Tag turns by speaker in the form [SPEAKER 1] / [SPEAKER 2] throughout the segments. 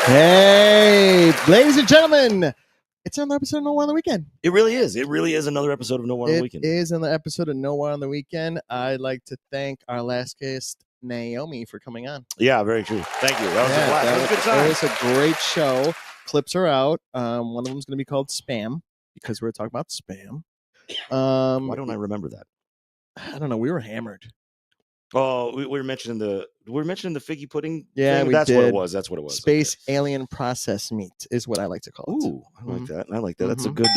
[SPEAKER 1] Hey, ladies and gentlemen, it's another episode of No War on the Weekend.
[SPEAKER 2] It really is. It really is another episode of No War on the Weekend.
[SPEAKER 1] It is another episode of No War on the Weekend. I'd like to thank our last guest, Naomi, for coming on.
[SPEAKER 2] Yeah, very true. Thank you. That was a blast. That was a good time.
[SPEAKER 1] It was a great show. Clips are out. One of them is going to be called Spam because we're talking about spam.
[SPEAKER 2] Why don't I remember that?
[SPEAKER 1] I don't know. We were hammered.
[SPEAKER 2] Oh, we were mentioning the figgy pudding.
[SPEAKER 1] Yeah,
[SPEAKER 2] thing? That's what it was. That's what it was.
[SPEAKER 1] Space alien processed meat is what I like to call it.
[SPEAKER 2] Ooh, I like that. I like that. That's a good.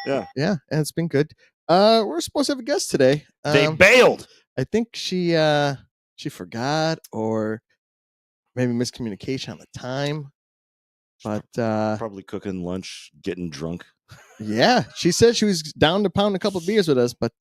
[SPEAKER 2] Yeah,
[SPEAKER 1] and it's been good. We're supposed to have a guest today.
[SPEAKER 2] They bailed.
[SPEAKER 1] I think she forgot or maybe miscommunication on the time. But
[SPEAKER 2] probably cooking lunch, getting drunk.
[SPEAKER 1] Yeah, she said she was down to pound a couple of beers with us, but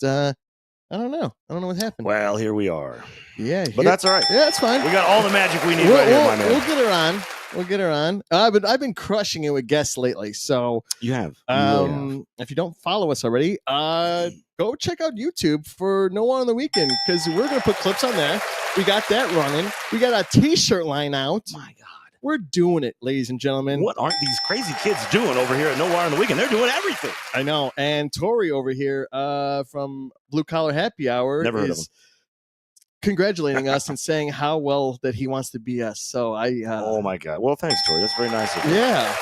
[SPEAKER 1] I don't know. I don't know what happened.
[SPEAKER 2] Well, here we are.
[SPEAKER 1] Yeah,
[SPEAKER 2] but that's all right.
[SPEAKER 1] Yeah, that's fine.
[SPEAKER 2] We got all the magic we need right here, my man.
[SPEAKER 1] We'll get her on. We'll get her on. But I've been crushing it with guests lately. So
[SPEAKER 2] you have.
[SPEAKER 1] If you don't follow us already, go check out YouTube for No War on the Weekend because we're gonna put clips on there. We got that running. We got a T-shirt line out.
[SPEAKER 2] My God.
[SPEAKER 1] We're doing it, ladies and gentlemen.
[SPEAKER 2] What aren't these crazy kids doing over here at No War on the Weekend? They're doing everything.
[SPEAKER 1] I know. And Tori over here from Blue Collar Happy Hour
[SPEAKER 2] Never heard of him.
[SPEAKER 1] Congratulating us and saying how well that he wants to be us. So
[SPEAKER 2] oh my God. Well, thanks, Tori. That's very nice of you.
[SPEAKER 1] Yeah.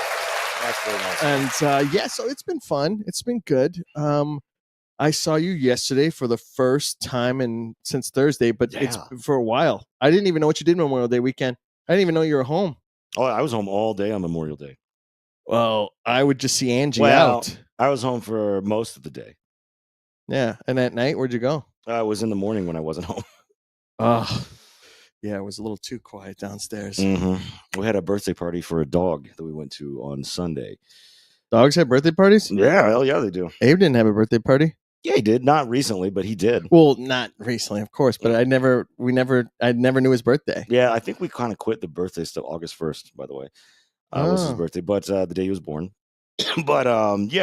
[SPEAKER 2] That's very nice.
[SPEAKER 1] And so it's been fun. It's been good. I saw you yesterday for the first time since Thursday, but it's for a while. I didn't even know what you did Memorial Day weekend. I didn't even know you were home.
[SPEAKER 2] Oh, I was home all day on Memorial Day.
[SPEAKER 1] Well, I would just see Angie out.
[SPEAKER 2] I was home for most of the day.
[SPEAKER 1] Yeah. And at night, where'd you go?
[SPEAKER 2] I was in the morning when I wasn't home.
[SPEAKER 1] Oh, yeah. It was a little too quiet downstairs.
[SPEAKER 2] Mm-hmm. We had a birthday party for a dog that we went to on Sunday.
[SPEAKER 1] Dogs have birthday parties?
[SPEAKER 2] Yeah, hell yeah, they do.
[SPEAKER 1] Abe didn't have a birthday party.
[SPEAKER 2] Yeah, he did. Not recently, but he did.
[SPEAKER 1] Well, not recently, of course, but I never knew his birthday.
[SPEAKER 2] Yeah, I think we kind of quit the birthday stuff August 1st, by the way. Was his birthday, but the day he was born. But we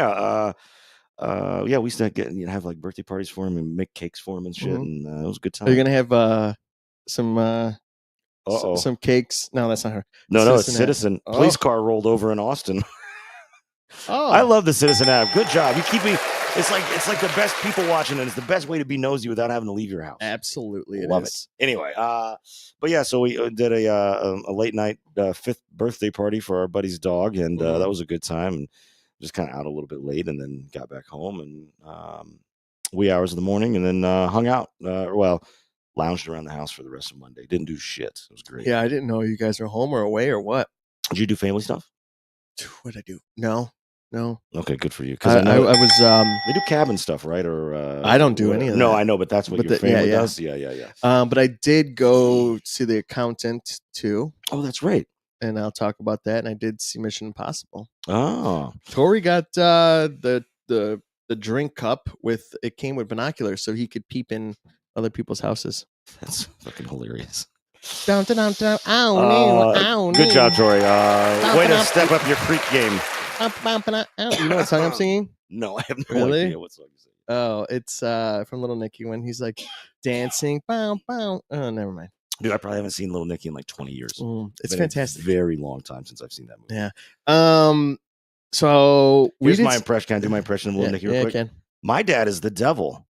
[SPEAKER 2] used to have like birthday parties for him and make cakes for him and shit, and it was a good time.
[SPEAKER 1] Are you gonna have some cakes? No, that's not her.
[SPEAKER 2] No, it's Citizen. Police car rolled over in Austin.
[SPEAKER 1] Oh,
[SPEAKER 2] I love the Citizen app. Good job. You keep me. It's like the best people watching, and it's the best way to be nosy without having to leave your house.
[SPEAKER 1] Absolutely,
[SPEAKER 2] love it. Anyway, but yeah, so we did a late night 5th birthday party for our buddy's dog, and that was a good time. And just kind of out a little bit late, and then got back home and wee hours of the morning, and then hung out. Lounged around the house for the rest of Monday. Didn't do shit. It was great.
[SPEAKER 1] Yeah, I didn't know you guys were home or away or what.
[SPEAKER 2] Did you do family stuff?
[SPEAKER 1] What did I do? No.
[SPEAKER 2] Okay, good for you. Because
[SPEAKER 1] I was.
[SPEAKER 2] They do cabin stuff, right? Or
[SPEAKER 1] I don't do any of that.
[SPEAKER 2] No, I know, but that's what your family does. Yeah.
[SPEAKER 1] But I did go see the accountant too.
[SPEAKER 2] Oh, that's right.
[SPEAKER 1] And I'll talk about that. And I did see Mission Impossible.
[SPEAKER 2] Oh,
[SPEAKER 1] Tori got the drink cup it came with binoculars, so he could peep in other people's houses.
[SPEAKER 2] That's fucking hilarious.
[SPEAKER 1] Down.
[SPEAKER 2] Good job, Tori. Way to step up your creek game.
[SPEAKER 1] You know what song I'm singing?
[SPEAKER 2] No, I have no idea what song you're singing.
[SPEAKER 1] Oh, it's from Little Nicky when he's like dancing. Bow, bow. Oh, never mind.
[SPEAKER 2] Dude, I probably haven't seen Little Nicky in like 20 years.
[SPEAKER 1] It's fantastic.
[SPEAKER 2] A very long time since I've seen that movie.
[SPEAKER 1] Yeah. So
[SPEAKER 2] here's my impression. Can I do my impression of Little Nicky real quick?
[SPEAKER 1] I can.
[SPEAKER 2] My dad is the devil.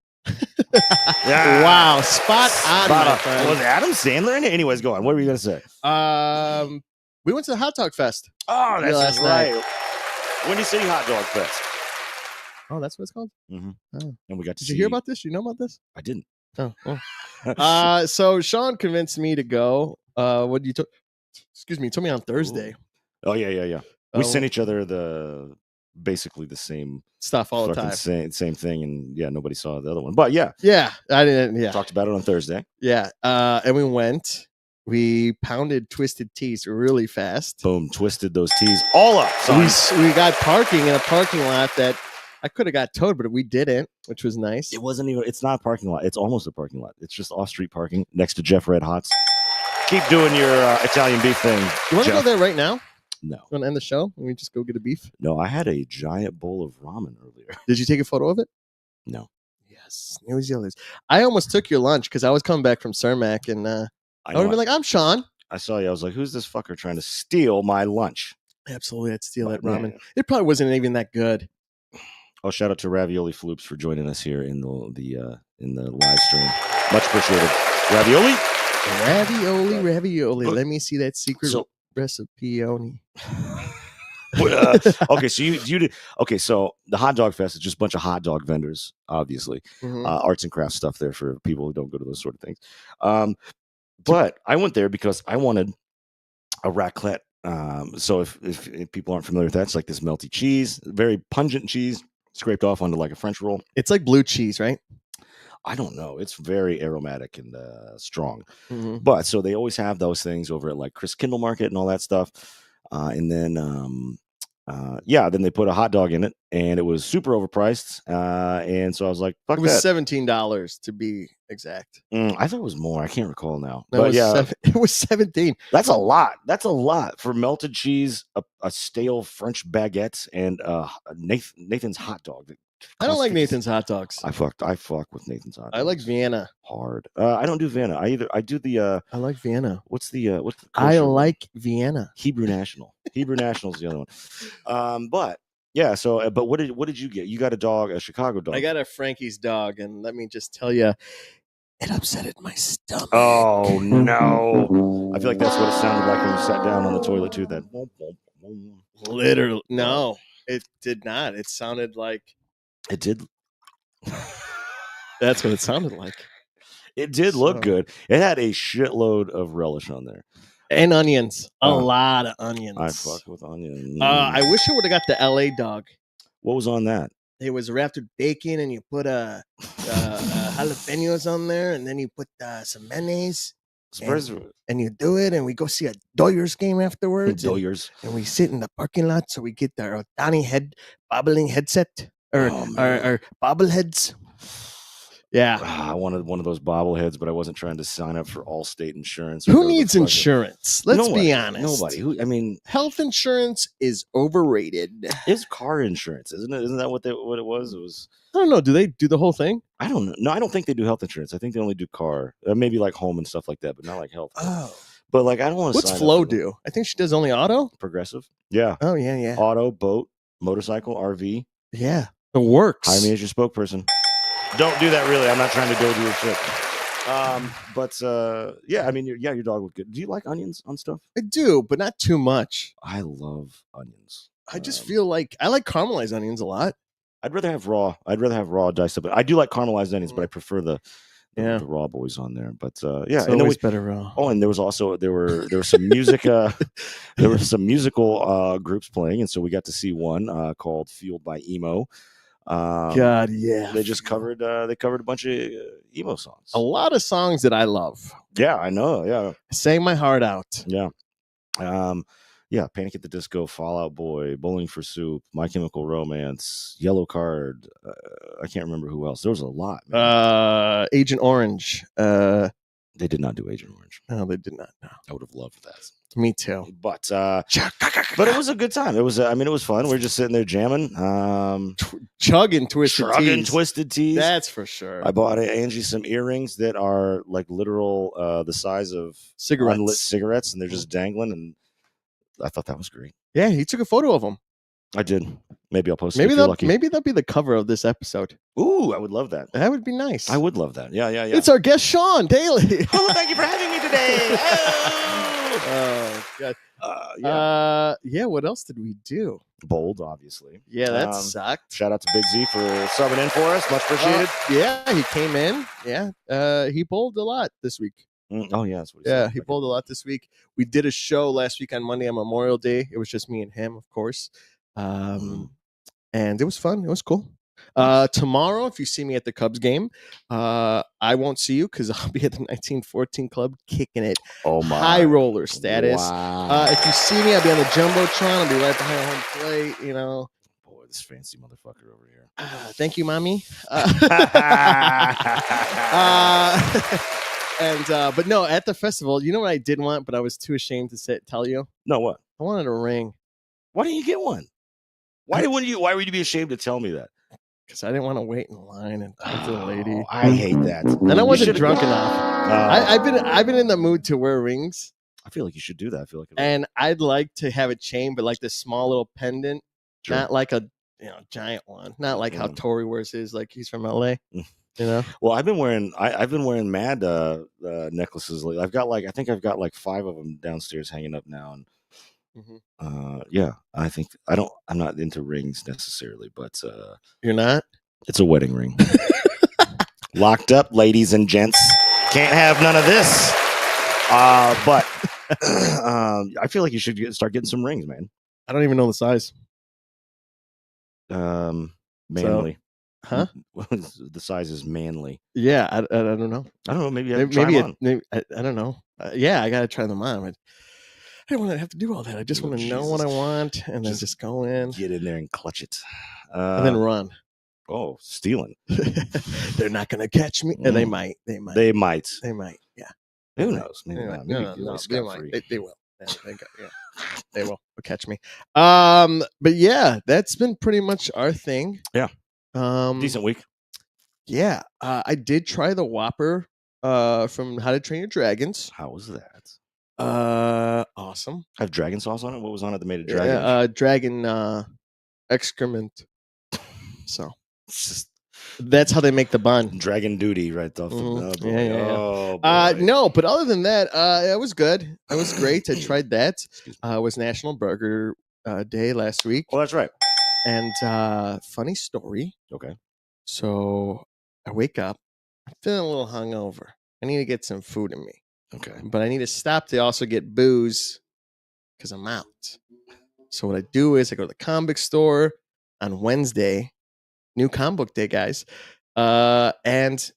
[SPEAKER 1] Wow, spot on. My friend.
[SPEAKER 2] Was Adam Sandler in it? Anyways, go on. What were you gonna say?
[SPEAKER 1] We went to the Hot Dog Fest.
[SPEAKER 2] Oh, that's right. Windy City Hot Dog Fest.
[SPEAKER 1] Oh, that's what it's called?
[SPEAKER 2] Mm-hmm. Oh. And we got to
[SPEAKER 1] Did you hear about this? You know about this?
[SPEAKER 2] I didn't.
[SPEAKER 1] Oh. So Sean convinced me to go. What you told me on Thursday.
[SPEAKER 2] Oh, yeah. We sent each other basically the same
[SPEAKER 1] stuff all the time.
[SPEAKER 2] Same thing. And yeah, nobody saw the other one. But yeah.
[SPEAKER 1] Yeah, I didn't. Yeah.
[SPEAKER 2] Talked about it on Thursday.
[SPEAKER 1] Yeah. And we went. We pounded Twisted Teas really fast.
[SPEAKER 2] Boom, twisted those teas all up.
[SPEAKER 1] We got parking in a parking lot that I could have got towed, but we didn't, which was nice.
[SPEAKER 2] It wasn't even. It's not a parking lot. It's almost a parking lot. It's just off-street parking next to Jeff Red Hot's. Keep doing your Italian beef thing.
[SPEAKER 1] You want to go there right now?
[SPEAKER 2] No.
[SPEAKER 1] You want to end the show and we just go get a beef?
[SPEAKER 2] No, I had a giant bowl of ramen earlier.
[SPEAKER 1] Did you take a photo of it?
[SPEAKER 2] No.
[SPEAKER 1] Yes. New Zealanders. I almost took your lunch because I was coming back from Cermak and I would have been like, I'm Sean.
[SPEAKER 2] I saw you. I was like, who's this fucker trying to steal my lunch?
[SPEAKER 1] Absolutely. I'd steal that ramen. It probably wasn't even that good.
[SPEAKER 2] Oh, shout out to Ravioli Floops for joining us here in the live stream. Much appreciated. Ravioli?
[SPEAKER 1] Ravioli. Let me see that secret recipe.
[SPEAKER 2] Okay, so you did. Okay, so the hot dog fest is just a bunch of hot dog vendors, obviously, arts and crafts stuff there for people who don't go to those sort of things. But I went there because I wanted a raclette. So if people aren't familiar with that, it's like this melty cheese, very pungent cheese, scraped off onto like a French roll.
[SPEAKER 1] It's like blue cheese, right?
[SPEAKER 2] I don't know. It's very aromatic and strong. But so they always have those things over at like Chris Kindle Market and all that stuff. And then then they put a hot dog in it, and it was super overpriced. And so I was like, "Fuck that!" It
[SPEAKER 1] was $17 to be exact.
[SPEAKER 2] I thought it was more. I can't recall now.
[SPEAKER 1] No, but it was 17.
[SPEAKER 2] That's a lot. That's a lot for melted cheese, a stale French baguette, and Nathan's hot dog.
[SPEAKER 1] I don't like Nathan's hot dogs.
[SPEAKER 2] I fuck with Nathan's hot dogs.
[SPEAKER 1] I like Vienna.
[SPEAKER 2] Hard. I don't do Vienna. I do the
[SPEAKER 1] I like Vienna.
[SPEAKER 2] What's the
[SPEAKER 1] I like Vienna.
[SPEAKER 2] Hebrew National. Hebrew National is the other one. But yeah, so but what did you get? You got a dog, a Chicago dog.
[SPEAKER 1] I got a Frankie's dog, and let me just tell you, it upsetted my stomach.
[SPEAKER 2] Oh no. I feel like that's what it sounded like when you sat down on the toilet too. That
[SPEAKER 1] literally no, it did not. It sounded like
[SPEAKER 2] it did.
[SPEAKER 1] That's what it sounded like.
[SPEAKER 2] It did look good. It had a shitload of relish on there.
[SPEAKER 1] And onions. A lot of onions.
[SPEAKER 2] I fuck with onions.
[SPEAKER 1] I wish I would have got the LA dog.
[SPEAKER 2] What was on that?
[SPEAKER 1] It was wrapped with bacon, and you put jalapenos on there, and then you put some mayonnaise. And you do it, and we go see a Doyers game afterwards. And we sit in the parking lot, so we get our Donnie bobbling headset or bobbleheads. Yeah,
[SPEAKER 2] I wanted one of those bobbleheads, but I wasn't trying to sign up for Allstate insurance.
[SPEAKER 1] Who needs insurance? Let's be honest.
[SPEAKER 2] Nobody.
[SPEAKER 1] Health insurance is overrated.
[SPEAKER 2] It's car insurance, isn't it? Isn't that what it was? It was.
[SPEAKER 1] I don't know. Do they do the whole thing?
[SPEAKER 2] I don't know. No, I don't think they do health insurance. I think they only do car, maybe like home and stuff like that, but not like health.
[SPEAKER 1] Oh,
[SPEAKER 2] but like I don't want to.
[SPEAKER 1] What's Flo do? I think she does only auto.
[SPEAKER 2] Progressive. Yeah.
[SPEAKER 1] Oh yeah.
[SPEAKER 2] Auto, boat, motorcycle, RV.
[SPEAKER 1] Yeah, it works.
[SPEAKER 2] Hire me as your spokesperson. Don't do that, really. I'm not trying to go do your shit. Yeah, I mean, your dog looked good. Do you like onions on stuff?
[SPEAKER 1] I do, but not too much.
[SPEAKER 2] I love onions.
[SPEAKER 1] I just feel like I like caramelized onions a lot.
[SPEAKER 2] I'd rather have raw diced up. I do like caramelized onions, but I prefer the raw boys on there. But
[SPEAKER 1] it's always better raw.
[SPEAKER 2] Oh, and there was also there were some music. There were some musical groups playing, and so we got to see one called "Fueled by Emo."
[SPEAKER 1] God, yeah.
[SPEAKER 2] They just covered a bunch of emo songs.
[SPEAKER 1] A lot of songs that I love.
[SPEAKER 2] Yeah, I know. Yeah.
[SPEAKER 1] Sang my heart out.
[SPEAKER 2] Yeah. Panic at the Disco, Fall Out Boy, Bowling for Soup, My Chemical Romance, Yellow Card. I can't remember who else. There was a lot.
[SPEAKER 1] Man. Agent Orange.
[SPEAKER 2] They did not do Agent Orange.
[SPEAKER 1] No, they did not. No.
[SPEAKER 2] I would have loved that.
[SPEAKER 1] Me too.
[SPEAKER 2] But it was a good time. It was. It was fun. We were just sitting there jamming,
[SPEAKER 1] chugging twisted teas. That's for sure.
[SPEAKER 2] I bought Angie some earrings that are like literal the size of unlit cigarettes, and they're just dangling. And I thought that was great.
[SPEAKER 1] Yeah, he took a photo of them.
[SPEAKER 2] I did. Maybe I'll post it.
[SPEAKER 1] Maybe that'll be the cover of this episode.
[SPEAKER 2] Ooh, I would love that.
[SPEAKER 1] That would be nice.
[SPEAKER 2] I would love that. Yeah.
[SPEAKER 1] It's our guest Sean Daly.
[SPEAKER 2] Oh, thank you for having me today.
[SPEAKER 1] Oh God. What else did we do?
[SPEAKER 2] Bold, obviously.
[SPEAKER 1] Yeah, that sucked.
[SPEAKER 2] Shout out to Big Z for subbing in for us. Much appreciated.
[SPEAKER 1] Yeah, he came in. Yeah. He bowled a lot this week.
[SPEAKER 2] Oh yeah, that's what he said.
[SPEAKER 1] He bowled a lot this week. We did a show last week on Monday on Memorial Day. It was just me and him, of course. And it was fun. It was cool. Tomorrow, if you see me at the Cubs game, I won't see you because I'll be at the 1914 Club kicking it.
[SPEAKER 2] Oh my!
[SPEAKER 1] High roller status.
[SPEAKER 2] Wow.
[SPEAKER 1] If you see me, I'll be on the jumbotron. I'll be right behind home plate. You know.
[SPEAKER 2] Boy, this fancy motherfucker over here.
[SPEAKER 1] And but no, at the festival, you know what I did want, but I was too ashamed to tell you.
[SPEAKER 2] No, what?
[SPEAKER 1] I wanted a ring.
[SPEAKER 2] Why didn't you get one? Why would you be ashamed to tell me that?
[SPEAKER 1] Because I didn't want to wait in line and talk to the lady.
[SPEAKER 2] I hate that.
[SPEAKER 1] And I wasn't drunk enough. I've been in the mood to wear rings.
[SPEAKER 2] I feel like you should do that. I feel like
[SPEAKER 1] and I'd like to have a chain, but like this small little pendant,
[SPEAKER 2] Sure.
[SPEAKER 1] not like a giant one, not like how Tori wears his, like he's from LA.
[SPEAKER 2] Well, I've been wearing mad necklaces lately. I think I've got like 5 of them downstairs hanging up now, and yeah, I'm not into rings necessarily, but
[SPEAKER 1] you're not.
[SPEAKER 2] It's a wedding ring. Locked up, ladies and gents. Can't have none of this. But I feel like you should start getting some rings, man.
[SPEAKER 1] I don't even know the size.
[SPEAKER 2] Manly.
[SPEAKER 1] Huh?
[SPEAKER 2] The size is manly.
[SPEAKER 1] Yeah, I don't know.
[SPEAKER 2] I don't know. Maybe
[SPEAKER 1] I don't know. Yeah, I gotta try them on. But I don't want to have to do all that. I just want to know what I want and then just go in,
[SPEAKER 2] get in there and clutch it,
[SPEAKER 1] and then run.
[SPEAKER 2] Oh, stealing!
[SPEAKER 1] They're not gonna catch me. They might.
[SPEAKER 2] They might.
[SPEAKER 1] Yeah.
[SPEAKER 2] Who knows? Maybe not. Maybe
[SPEAKER 1] no, they might. They will. Yeah, they will catch me. But yeah, that's been pretty much our thing.
[SPEAKER 2] Yeah. Decent week.
[SPEAKER 1] Yeah. I did try the Whopper from How to Train Your Dragons.
[SPEAKER 2] How was that?
[SPEAKER 1] Awesome.
[SPEAKER 2] Have dragon sauce on it? What was on it that made it dragon?
[SPEAKER 1] Dragon excrement. So that's how they make the bun.
[SPEAKER 2] Dragon duty right off the
[SPEAKER 1] yeah. No, but other than that, it was good. It was great. I tried that. It was National Burger Day last week.
[SPEAKER 2] Oh, that's right.
[SPEAKER 1] And funny story.
[SPEAKER 2] Okay.
[SPEAKER 1] So I wake up. I'm feeling a little hungover. I need to get some food in me.
[SPEAKER 2] Okay.
[SPEAKER 1] But I need to stop to also get booze because I'm out. So what I do is I go to the comic book store on Wednesday. New comic book day, guys. And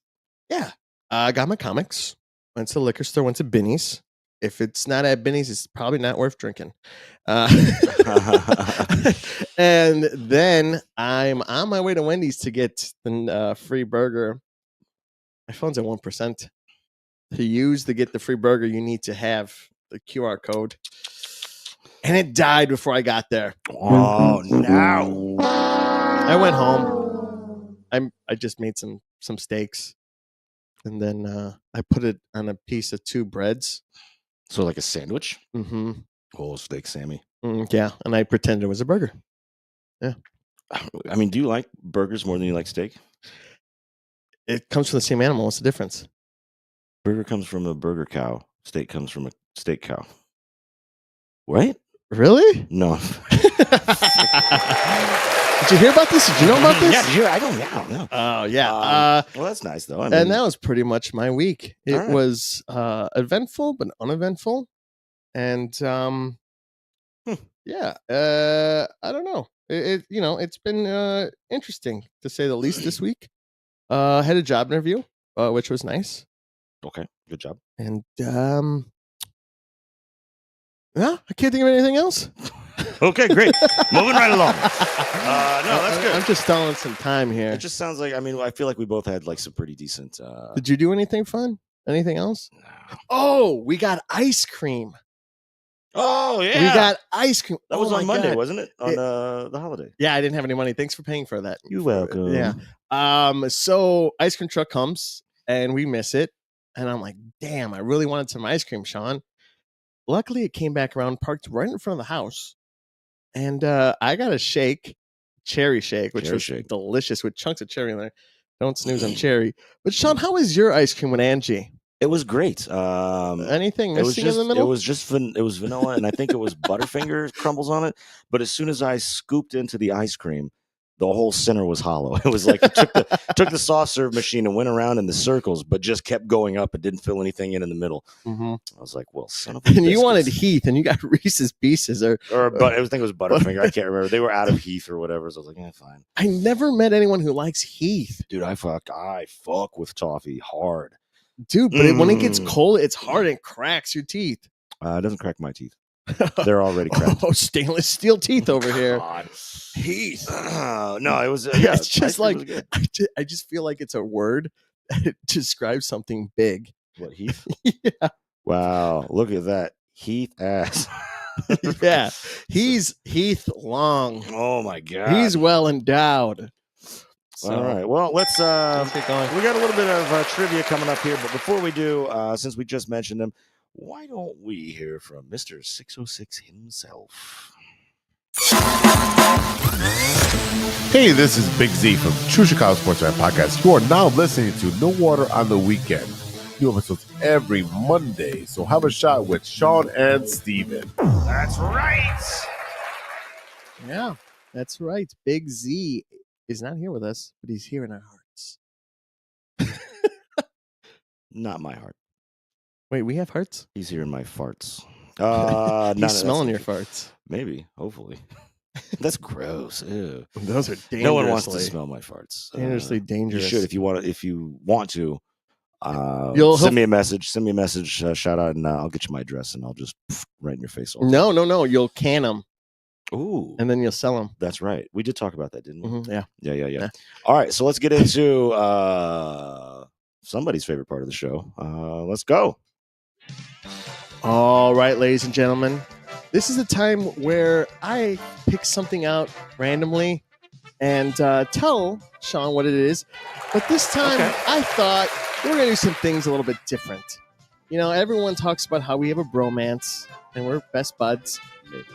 [SPEAKER 1] yeah, I got my comics. Went to the liquor store, went to Binny's. If it's not at Binny's, it's probably not worth drinking. And then I'm on my way to Wendy's to get the free burger. My phone's at 1%. To get the free burger, you need to have the QR code. And it died before I got there.
[SPEAKER 2] Oh, no.
[SPEAKER 1] I went home. I just made some steaks, and then I put it on a piece of 2 breads.
[SPEAKER 2] So like a sandwich?
[SPEAKER 1] Mm-hmm.
[SPEAKER 2] Oh, steak Sammy.
[SPEAKER 1] Yeah, and I pretended it was a burger. Yeah.
[SPEAKER 2] I mean, do you like burgers more than you like steak?
[SPEAKER 1] It comes from the same animal. What's the difference?
[SPEAKER 2] Burger comes from a burger cow. Steak comes from a steak cow. Right?
[SPEAKER 1] Really?
[SPEAKER 2] No.
[SPEAKER 1] Did you hear about this? Did you know about this?
[SPEAKER 2] Yeah, I don't know.
[SPEAKER 1] Oh, yeah.
[SPEAKER 2] Well, that's nice, though.
[SPEAKER 1] And that was pretty much my week. It was eventful, but uneventful. And yeah, I don't know. It's been interesting, to say the least, this week. Had a job interview, which was nice.
[SPEAKER 2] Okay, good job.
[SPEAKER 1] And no, I can't think of anything else.
[SPEAKER 2] Okay, great. Moving right along. No, that's good.
[SPEAKER 1] I'm just stalling some time here.
[SPEAKER 2] It just sounds like, I feel like we both had like some pretty decent.
[SPEAKER 1] Did you do anything fun? Anything else?
[SPEAKER 2] No.
[SPEAKER 1] Oh, we got ice cream.
[SPEAKER 2] Oh, yeah.
[SPEAKER 1] We got ice cream.
[SPEAKER 2] That was on Monday, wasn't it? On the holiday.
[SPEAKER 1] Yeah, I didn't have any money. Thanks for paying for that.
[SPEAKER 2] You're welcome.
[SPEAKER 1] Yeah. So ice cream truck comes and we miss it. And I'm like, damn, I really wanted some ice cream, Sean. Luckily, it came back around, parked right in front of the house. And I got a cherry shake, which was delicious with chunks of cherry in there. Don't snooze on cherry. But Sean, how was your ice cream with Angie?
[SPEAKER 2] It was great.
[SPEAKER 1] Anything missing in the middle?
[SPEAKER 2] It was just vanilla, and I think it was Butterfinger crumbles on it. But as soon as I scooped into the ice cream, the whole center was hollow. It was like it took the soft serve machine and went around in the circles, but just kept going up and didn't fill anything in the middle.
[SPEAKER 1] Mm-hmm.
[SPEAKER 2] I was like, well, son of a
[SPEAKER 1] And
[SPEAKER 2] biscuits.
[SPEAKER 1] you wanted Heath, and you got Reese's Pieces.
[SPEAKER 2] I think it was Butterfinger. I can't remember. They were out of Heath or whatever, so I was like, yeah, fine.
[SPEAKER 1] I never met anyone who likes Heath.
[SPEAKER 2] Dude, I fuck with toffee hard.
[SPEAKER 1] Dude, but when it gets cold, it's hard and cracks your teeth.
[SPEAKER 2] It doesn't crack my teeth. They're already cracked.
[SPEAKER 1] Oh, stainless steel teeth over here.
[SPEAKER 2] God.
[SPEAKER 1] Heath.
[SPEAKER 2] No, it was.
[SPEAKER 1] It's just like, I just feel like it's a word that describes something big.
[SPEAKER 2] What, Heath?
[SPEAKER 1] Yeah.
[SPEAKER 2] Wow, look at that. Heath ass.
[SPEAKER 1] Yeah. He's Heath Long.
[SPEAKER 2] Oh my God.
[SPEAKER 1] He's well endowed. So,
[SPEAKER 2] all right. Well, let's
[SPEAKER 1] get going.
[SPEAKER 2] we got a little bit of trivia coming up here, but before we do, since we just mentioned him, why don't we hear from Mr. 606 himself?
[SPEAKER 3] Hey, this is Big Z from True Chicago Sports Rap Podcast. You are now listening to No Water on the Weekend. New episodes every Monday, so have a shot with Sean and Steven.
[SPEAKER 2] That's right.
[SPEAKER 1] Yeah, that's right. Big Z is not here with us, but he's here in our hearts.
[SPEAKER 2] Not my heart.
[SPEAKER 1] Wait, we have hearts?
[SPEAKER 2] He's here in my farts.
[SPEAKER 1] He's smelling your farts.
[SPEAKER 2] Maybe, hopefully. That's gross. Ew.
[SPEAKER 1] Those are dangerously.
[SPEAKER 2] No one wants to smell my farts.
[SPEAKER 1] Dangerously dangerous.
[SPEAKER 2] You should if you want to.
[SPEAKER 1] You'll
[SPEAKER 2] send me a message. Send me a message. Shout out, and I'll get you my address, and I'll just right in your face.
[SPEAKER 1] No. You'll can them.
[SPEAKER 2] Ooh,
[SPEAKER 1] and then you'll sell them.
[SPEAKER 2] That's right. We did talk about that, didn't we?
[SPEAKER 1] Mm-hmm,
[SPEAKER 2] yeah. All right, so let's get into somebody's favorite part of the show. Let's go.
[SPEAKER 1] All right, ladies and gentlemen, this is a time where I pick something out randomly and tell Sean what it is. But this time, I thought we're going to do some things a little bit different. You know, everyone talks about how we have a bromance and we're best buds.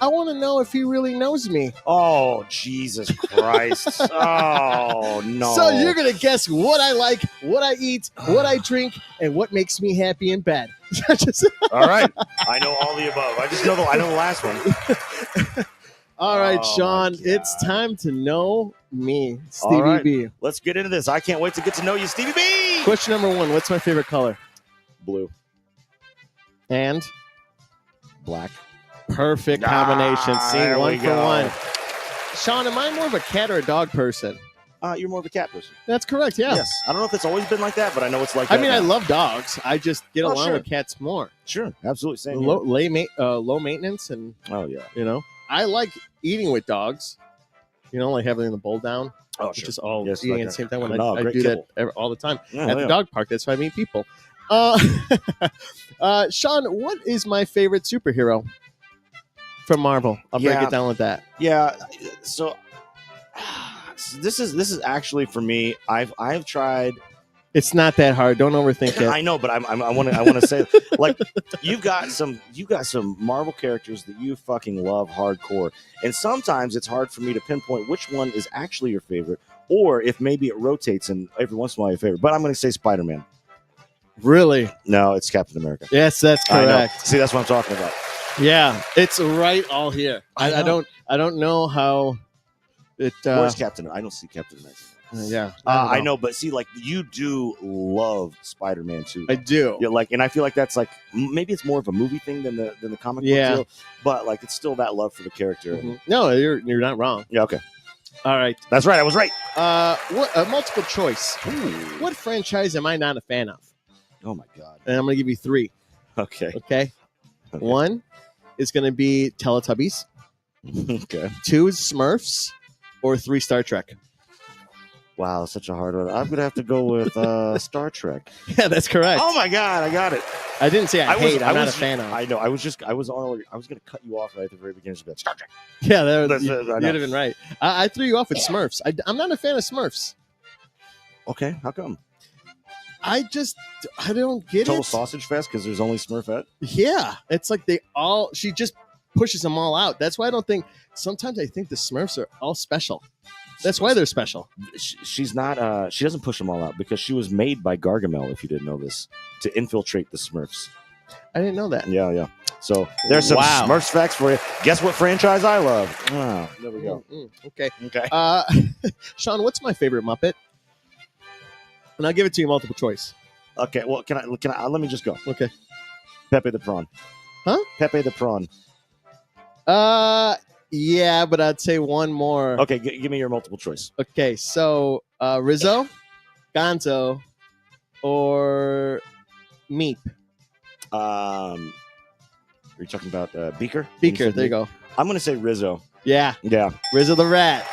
[SPEAKER 1] I want to know if he really knows me.
[SPEAKER 2] Oh, Jesus Christ. Oh, no.
[SPEAKER 1] So you're going to guess what I like, what I eat, what I drink, and what makes me happy in bed.
[SPEAKER 2] All right. I know all the above. I know the last one.
[SPEAKER 1] All right, Sean, it's time to know me, Stevie
[SPEAKER 2] all right.
[SPEAKER 1] B.
[SPEAKER 2] Let's get into this. I can't wait to get to know you, Stevie B.
[SPEAKER 1] Question number 1, what's my favorite color?
[SPEAKER 2] Blue.
[SPEAKER 1] And?
[SPEAKER 2] Black.
[SPEAKER 1] Perfect combination. See, 1 for 1. Sean, am I more of a cat or a dog person?
[SPEAKER 2] You're more of a cat person.
[SPEAKER 1] That's correct, yeah.
[SPEAKER 2] Yes. I don't know if it's always been like that, but I know it's like
[SPEAKER 1] that.
[SPEAKER 2] I mean,
[SPEAKER 1] I love dogs. I just get along with cats more.
[SPEAKER 2] Sure. Absolutely. Same
[SPEAKER 1] Low maintenance and, you know, I like eating with dogs. You know, like having the bowl down.
[SPEAKER 2] Oh,
[SPEAKER 1] which
[SPEAKER 2] sure.
[SPEAKER 1] is all
[SPEAKER 2] Yes,
[SPEAKER 1] eating
[SPEAKER 2] like
[SPEAKER 1] at the same time. When I do
[SPEAKER 2] kibble.
[SPEAKER 1] that all the time at the dog park. That's why I meet people. Sean, what is my favorite superhero from Marvel? I'll break it down with that.
[SPEAKER 2] Yeah. So this is actually for me. I've tried.
[SPEAKER 1] It's not that hard. Don't overthink it.
[SPEAKER 2] I know, but I want to say, like, you've got some Marvel characters that you fucking love hardcore, and sometimes it's hard for me to pinpoint which one is actually your favorite, or if maybe it rotates and every once in a while your favorite. But I'm going to say Spider-Man.
[SPEAKER 1] Really?
[SPEAKER 2] No, it's Captain America.
[SPEAKER 1] Yes, that's correct.
[SPEAKER 2] See, that's what I'm talking about.
[SPEAKER 1] Yeah, it's right all here. I don't know how it.
[SPEAKER 2] Where's Captain? I don't see Captain America.
[SPEAKER 1] Yeah,
[SPEAKER 2] I know, but see, like, you do love Spider-Man too.
[SPEAKER 1] I do.
[SPEAKER 2] Yeah, like, and I feel like that's like maybe it's more of a movie thing than the comic book deal, but like it's still that love for the character.
[SPEAKER 1] Mm-hmm. No, you're not wrong.
[SPEAKER 2] Yeah, okay.
[SPEAKER 1] All right,
[SPEAKER 2] that's right. I was right.
[SPEAKER 1] What multiple choice? Ooh. What franchise am I not a fan of?
[SPEAKER 2] Oh my God!
[SPEAKER 1] And I'm gonna give you 3. Okay. 1 is gonna be Teletubbies.
[SPEAKER 2] Okay.
[SPEAKER 1] 2 is Smurfs, or 3 Star Trek.
[SPEAKER 2] Wow, such a hard one. I'm gonna have to go with Star Trek.
[SPEAKER 1] Yeah, that's correct.
[SPEAKER 2] Oh my God, I got it.
[SPEAKER 1] I didn't say I'm not a fan of.
[SPEAKER 2] I know. I was gonna cut you off right at the very beginning. Star Trek.
[SPEAKER 1] Yeah, you'd have been right. I threw you off with Smurfs. I'm not a fan of Smurfs.
[SPEAKER 2] Okay, how come?
[SPEAKER 1] I don't get
[SPEAKER 2] Total
[SPEAKER 1] it.
[SPEAKER 2] sausage fest because there's only Smurfette.
[SPEAKER 1] Yeah, it's like she just pushes them all out. That's why I don't think. Sometimes I think the Smurfs are all special. That's why they're special.
[SPEAKER 2] She's not. She doesn't push them all out because she was made by Gargamel. If you didn't know this, to infiltrate the Smurfs.
[SPEAKER 1] I didn't know that.
[SPEAKER 2] Yeah. So there's some Smurfs facts for you. Guess what franchise I love? Oh, there we go.
[SPEAKER 1] Okay. Sean, what's my favorite Muppet? And I'll give it to you multiple choice.
[SPEAKER 2] Okay. Well, can I? Let me just go.
[SPEAKER 1] Okay.
[SPEAKER 2] Pepe the Prawn.
[SPEAKER 1] Huh?
[SPEAKER 2] Pepe the Prawn.
[SPEAKER 1] Yeah, but I'd say one more.
[SPEAKER 2] Okay, give me your multiple choice.
[SPEAKER 1] Okay, so Rizzo, Gonzo, or Meep.
[SPEAKER 2] Are you talking about Beaker?
[SPEAKER 1] Beaker, there you go.
[SPEAKER 2] I'm going to say Rizzo.
[SPEAKER 1] Yeah.
[SPEAKER 2] Yeah.
[SPEAKER 1] Rizzo the Rat.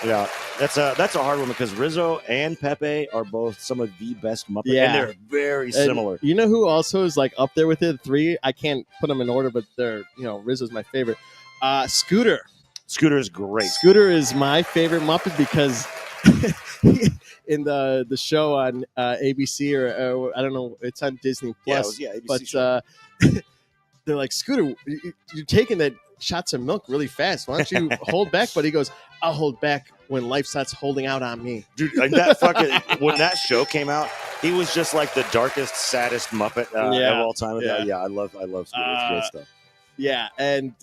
[SPEAKER 2] Yeah. That's a hard one because Rizzo and Pepe are both some of the best Muppets,
[SPEAKER 1] Yeah.
[SPEAKER 2] and they're very
[SPEAKER 1] And
[SPEAKER 2] similar.
[SPEAKER 1] you know who also is like up there with it? 3. I can't put them in order, but they're Rizzo's my favorite. Scooter.
[SPEAKER 2] Scooter is great.
[SPEAKER 1] Scooter is my favorite Muppet because in the show on ABC or I don't know, it's on Disney Plus.
[SPEAKER 2] ABC
[SPEAKER 1] but
[SPEAKER 2] show.
[SPEAKER 1] They're like, Scooter, you're taking that shots of milk really fast. Why don't you hold back? But he goes, I'll hold back when life starts holding out on me.
[SPEAKER 2] Dude, like that fucking when that show came out, he was just like the darkest, saddest Muppet of all time.
[SPEAKER 1] Yeah.
[SPEAKER 2] I love Scooter. It's great stuff.
[SPEAKER 1] Yeah, and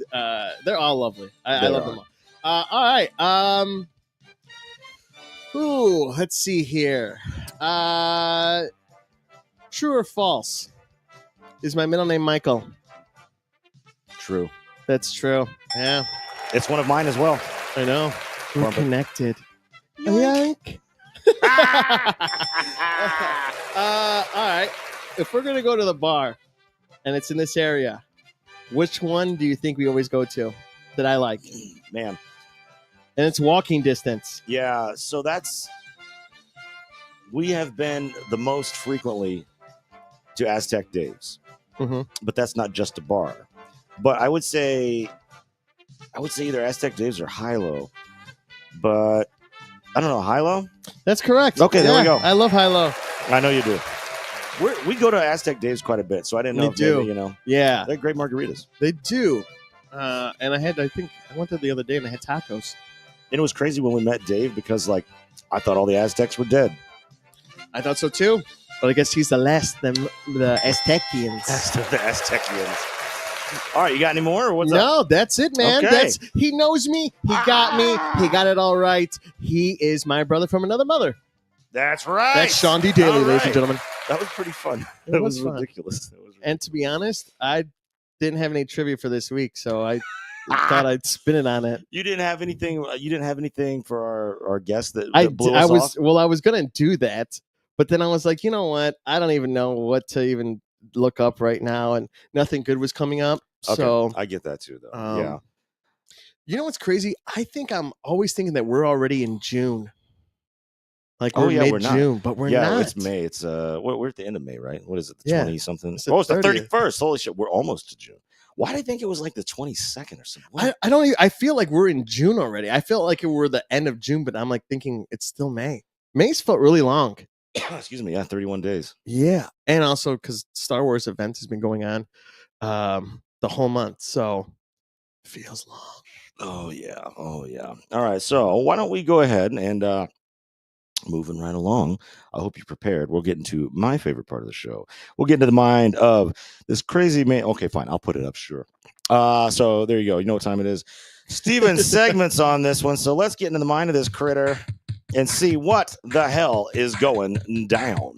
[SPEAKER 1] they're all lovely. I love them all. All right. Let's see here. True or false? Is my middle name Michael?
[SPEAKER 2] True.
[SPEAKER 1] That's true. Yeah.
[SPEAKER 2] It's one of mine as well.
[SPEAKER 1] I know. We're
[SPEAKER 2] Bump it.
[SPEAKER 1] connected. Yoink. All right. If we're going to go to the bar and it's in this area, which one do you think we always go to that I like?
[SPEAKER 2] Man.
[SPEAKER 1] And it's walking distance.
[SPEAKER 2] Yeah, so we have been the most frequently to Aztec Dave's, but that's not just a bar. But I would say either Aztec Dave's or Hilo, but I don't know, Hilo?
[SPEAKER 1] That's correct.
[SPEAKER 2] Okay, there we go.
[SPEAKER 1] I love Hilo.
[SPEAKER 2] I know you do. We go to Aztec Dave's quite a bit, so I didn't know if maybe,
[SPEAKER 1] Yeah,
[SPEAKER 2] they're great margaritas.
[SPEAKER 1] they do. And I think I went there the other day and I had tacos.
[SPEAKER 2] And it was crazy when we met Dave because, like, I thought all the Aztecs were dead.
[SPEAKER 1] I thought so too, but I guess he's the last, the Aztecians.
[SPEAKER 2] The Aztecians. All right, you got any more? Or what's up?
[SPEAKER 1] No, that's it, man.
[SPEAKER 2] Okay.
[SPEAKER 1] He knows me. He got me. He got it all right. He is my brother from another mother.
[SPEAKER 2] That's right.
[SPEAKER 1] That's Sean D. Daly,
[SPEAKER 2] All
[SPEAKER 1] ladies
[SPEAKER 2] right.
[SPEAKER 1] and gentlemen.
[SPEAKER 2] That was pretty fun.
[SPEAKER 1] It
[SPEAKER 2] That
[SPEAKER 1] was
[SPEAKER 2] was
[SPEAKER 1] fun.
[SPEAKER 2] ridiculous.
[SPEAKER 1] And to be honest, I didn't have any trivia for this week, so I thought I'd spin it on it.
[SPEAKER 2] You didn't have anything. You didn't have anything for our guest that
[SPEAKER 1] I
[SPEAKER 2] blew us off?
[SPEAKER 1] was gonna do that, but then I was like, you know what? I don't even know what to even look up right now, and nothing good was coming up.
[SPEAKER 2] Okay.
[SPEAKER 1] So
[SPEAKER 2] I get that too, though. Yeah.
[SPEAKER 1] You know what's crazy? I think I'm always thinking that we're already in June. Like we're
[SPEAKER 2] we're not.
[SPEAKER 1] mid-June, but we're not.
[SPEAKER 2] It's May. It's we're at the end of May, right? What is it? The
[SPEAKER 1] Yeah.
[SPEAKER 2] 20 something?
[SPEAKER 1] It's the
[SPEAKER 2] It's the
[SPEAKER 1] 30th.
[SPEAKER 2] 31st. Holy shit, we're almost to June. Why did I think it was like the 22nd or something?
[SPEAKER 1] I don't. I feel like we're in June already. I felt like we're the end of June, but I'm like thinking it's still May. May's felt really long.
[SPEAKER 2] Excuse me. Yeah, 31 days.
[SPEAKER 1] Yeah, and also because Star Wars event has been going on the whole month, so it feels long.
[SPEAKER 2] Oh yeah. All right. So why don't we go ahead and moving right along. I hope you're prepared. We'll get into my favorite part of the show. We'll get into the mind of this crazy man. Okay, fine. I'll put it up. Sure. So there you go. You know what time it is. Steven's segments on this one. So let's get into the mind of this critter and see what the hell is going down.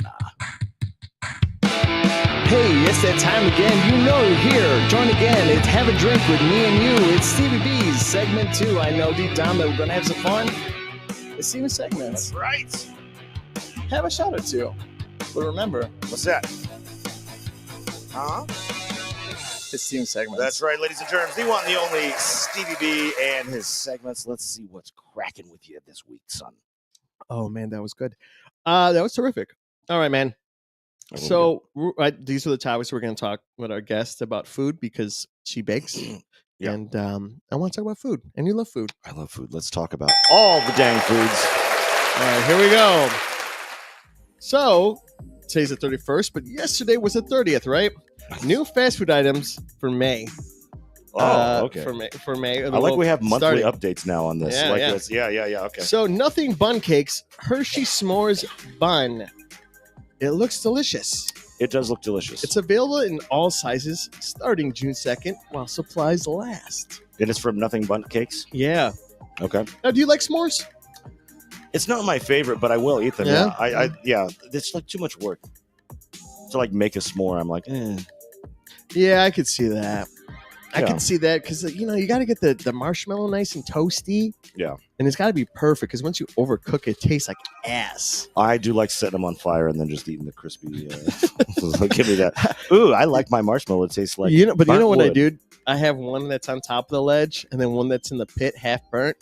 [SPEAKER 1] Hey, it's that time again. You know you're here. Join again. It's Have a Drink with me and you. It's Stevie B's segment 2. I know deep down that we're going to have some fun. It's Steven's segments.
[SPEAKER 2] That's right.
[SPEAKER 1] Have a shot or two. But remember,
[SPEAKER 2] What's that? Huh?
[SPEAKER 1] it's Steven's segments.
[SPEAKER 2] That's right, ladies and germs. The one, the only Stevie B and his segments. Let's see what's cracking with you this week, son.
[SPEAKER 1] Oh, man, that was good. That was terrific. All right, man. So these are the topics we're going to talk with our guest about food because she bakes.
[SPEAKER 2] Yeah.
[SPEAKER 1] And I want to talk about food. And you love food.
[SPEAKER 2] I love food. Let's talk about all the dang foods.
[SPEAKER 1] All right, here we go. So today's the 31st, but yesterday was the 30th, right? New fast food items for May.
[SPEAKER 2] Okay.
[SPEAKER 1] For May.
[SPEAKER 2] I like we have monthly
[SPEAKER 1] starting.
[SPEAKER 2] updates now on this.
[SPEAKER 1] Yeah, yeah.
[SPEAKER 2] This. Yeah. Okay.
[SPEAKER 1] So nothing bun cakes, Hershey S'mores bun. It looks delicious.
[SPEAKER 2] It does look delicious.
[SPEAKER 1] It's available in all sizes starting June 2nd while supplies last.
[SPEAKER 2] And it's from Nothing Bun Cakes.
[SPEAKER 1] Yeah.
[SPEAKER 2] Okay.
[SPEAKER 1] Now, do you like s'mores?
[SPEAKER 2] It's not my favorite, but I will eat them.
[SPEAKER 1] Yeah?
[SPEAKER 2] Yeah. It's like too much work to like make a s'more. I'm like,
[SPEAKER 1] Yeah, I could see that. I
[SPEAKER 2] Yeah.
[SPEAKER 1] could see that because you got to get the marshmallow nice and toasty.
[SPEAKER 2] Yeah.
[SPEAKER 1] And it's got to be perfect because once you overcook it, it tastes like ass.
[SPEAKER 2] I do like setting them on fire and then just eating the crispy. Give me that. Ooh, I like my marshmallow to taste like.
[SPEAKER 1] But you know
[SPEAKER 2] burnt
[SPEAKER 1] what I
[SPEAKER 2] wood.
[SPEAKER 1] do? I have one that's on top of the ledge and then one that's in the pit, half burnt.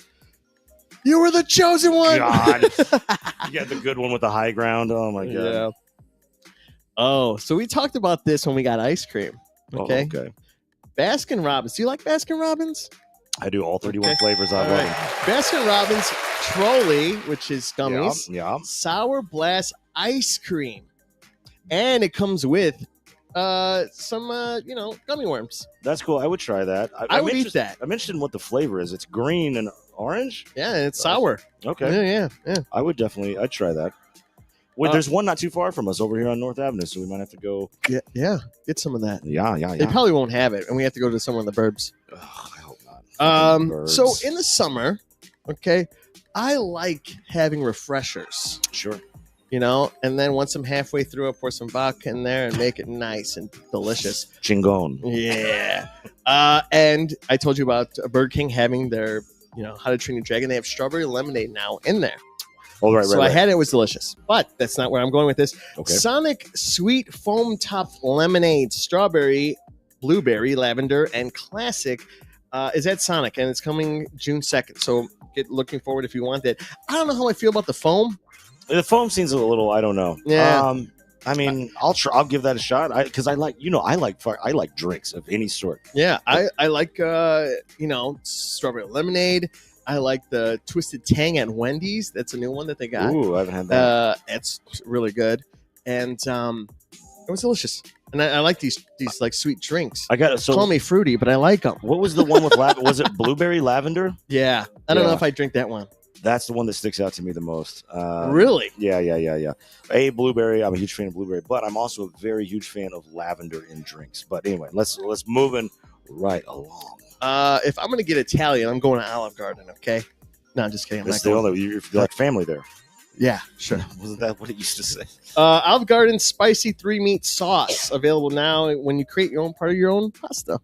[SPEAKER 1] You were the chosen one.
[SPEAKER 2] God. You got the good one with the high ground. Oh my God.
[SPEAKER 1] Yeah. Oh, so we talked about this when we got ice cream. Okay.
[SPEAKER 2] Oh, okay.
[SPEAKER 1] Baskin Robbins. Do you like Baskin Robbins?
[SPEAKER 2] I do all 31
[SPEAKER 1] Okay.
[SPEAKER 2] flavors. I
[SPEAKER 1] All
[SPEAKER 2] love
[SPEAKER 1] right.
[SPEAKER 2] them.
[SPEAKER 1] Baskin Robbins Trolley, which is gummies.
[SPEAKER 2] Yeah.
[SPEAKER 1] Sour Blast ice cream. And it comes with some gummy worms.
[SPEAKER 2] That's cool. I would try that.
[SPEAKER 1] I would eat that.
[SPEAKER 2] I'm interested in what the flavor is. It's green and orange.
[SPEAKER 1] Yeah, and it's sour.
[SPEAKER 2] Okay.
[SPEAKER 1] Yeah.
[SPEAKER 2] I'd try that. Wait, there's one not too far from us over here on North Avenue, so we might have to go.
[SPEAKER 1] Yeah. Get some of that.
[SPEAKER 2] Yeah.
[SPEAKER 1] They probably won't have it, and we have to go to somewhere in the burbs.
[SPEAKER 2] Ugh, I hope not.
[SPEAKER 1] So in the summer, okay, I like having refreshers.
[SPEAKER 2] Sure.
[SPEAKER 1] And then once I'm halfway through, I pour some vodka in there and make it nice and delicious.
[SPEAKER 2] Chingon.
[SPEAKER 1] Yeah. And I told you about Burger King having their, How to Train Your Dragon. They have strawberry lemonade now in there.
[SPEAKER 2] Oh, right.
[SPEAKER 1] So I had it. It was delicious. But that's not where I'm going with this.
[SPEAKER 2] Okay.
[SPEAKER 1] Sonic Sweet Foam Top Lemonade, strawberry, blueberry, lavender, and classic is at Sonic. And it's coming June 2nd. So get looking forward if you want that. I don't know how I feel about the foam.
[SPEAKER 2] The foam seems a little. I don't know.
[SPEAKER 1] Yeah.
[SPEAKER 2] I mean, I'll try. I'll give that a shot. Because I like drinks of any sort.
[SPEAKER 1] Yeah, I like strawberry lemonade. I like the Twisted Tang at Wendy's. That's a new one that they got.
[SPEAKER 2] Ooh, I haven't had that.
[SPEAKER 1] It's really good, and it was delicious. And I like these like sweet drinks.
[SPEAKER 2] I got it. So
[SPEAKER 1] Call me fruity, but I like them.
[SPEAKER 2] what was the one with lavender? Was it blueberry lavender?
[SPEAKER 1] Yeah, I don't know
[SPEAKER 2] Yeah.
[SPEAKER 1] if I drink that one.
[SPEAKER 2] That's the one that sticks out to me the most.
[SPEAKER 1] Really?
[SPEAKER 2] Yeah. Blueberry. I'm a huge fan of blueberry, but I'm also a very huge fan of lavender in drinks. But anyway, let's moving right along.
[SPEAKER 1] If I'm gonna get Italian, I'm going to Olive Garden. Okay. No, I'm just kidding.
[SPEAKER 2] That's the only. You're like family there.
[SPEAKER 1] Yeah, sure.
[SPEAKER 2] Wasn't that what it used to say?
[SPEAKER 1] Olive Garden spicy 3-meat sauce available now when you create your own part of your own pasta.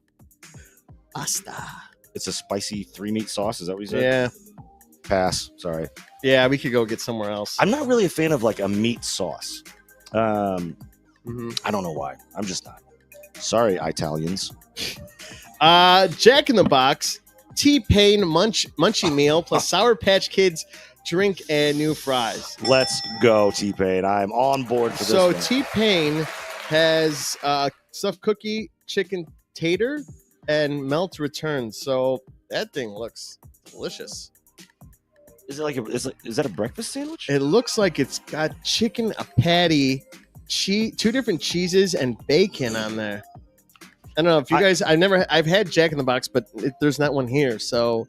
[SPEAKER 2] It's a spicy 3-meat sauce. Is that what you said?
[SPEAKER 1] Yeah.
[SPEAKER 2] Pass. Sorry.
[SPEAKER 1] Yeah, we could go get somewhere else.
[SPEAKER 2] I'm not really a fan of like a meat sauce.
[SPEAKER 1] Mm-hmm.
[SPEAKER 2] I don't know why. I'm just not. Sorry, Italians.
[SPEAKER 1] Jack in the Box T-Pain Munchie Meal plus Sour Patch Kids drink and new fries.
[SPEAKER 2] Let's go, T-Pain. I'm on board for this.
[SPEAKER 1] So
[SPEAKER 2] one.
[SPEAKER 1] T-Pain has stuffed cookie, chicken tater, and melt return. So that thing looks delicious.
[SPEAKER 2] Is it is that a breakfast sandwich?
[SPEAKER 1] It looks like it's got chicken, a patty, two different cheeses, and bacon on there. I don't know if you guys. I've had Jack in the Box, but there's not one here. So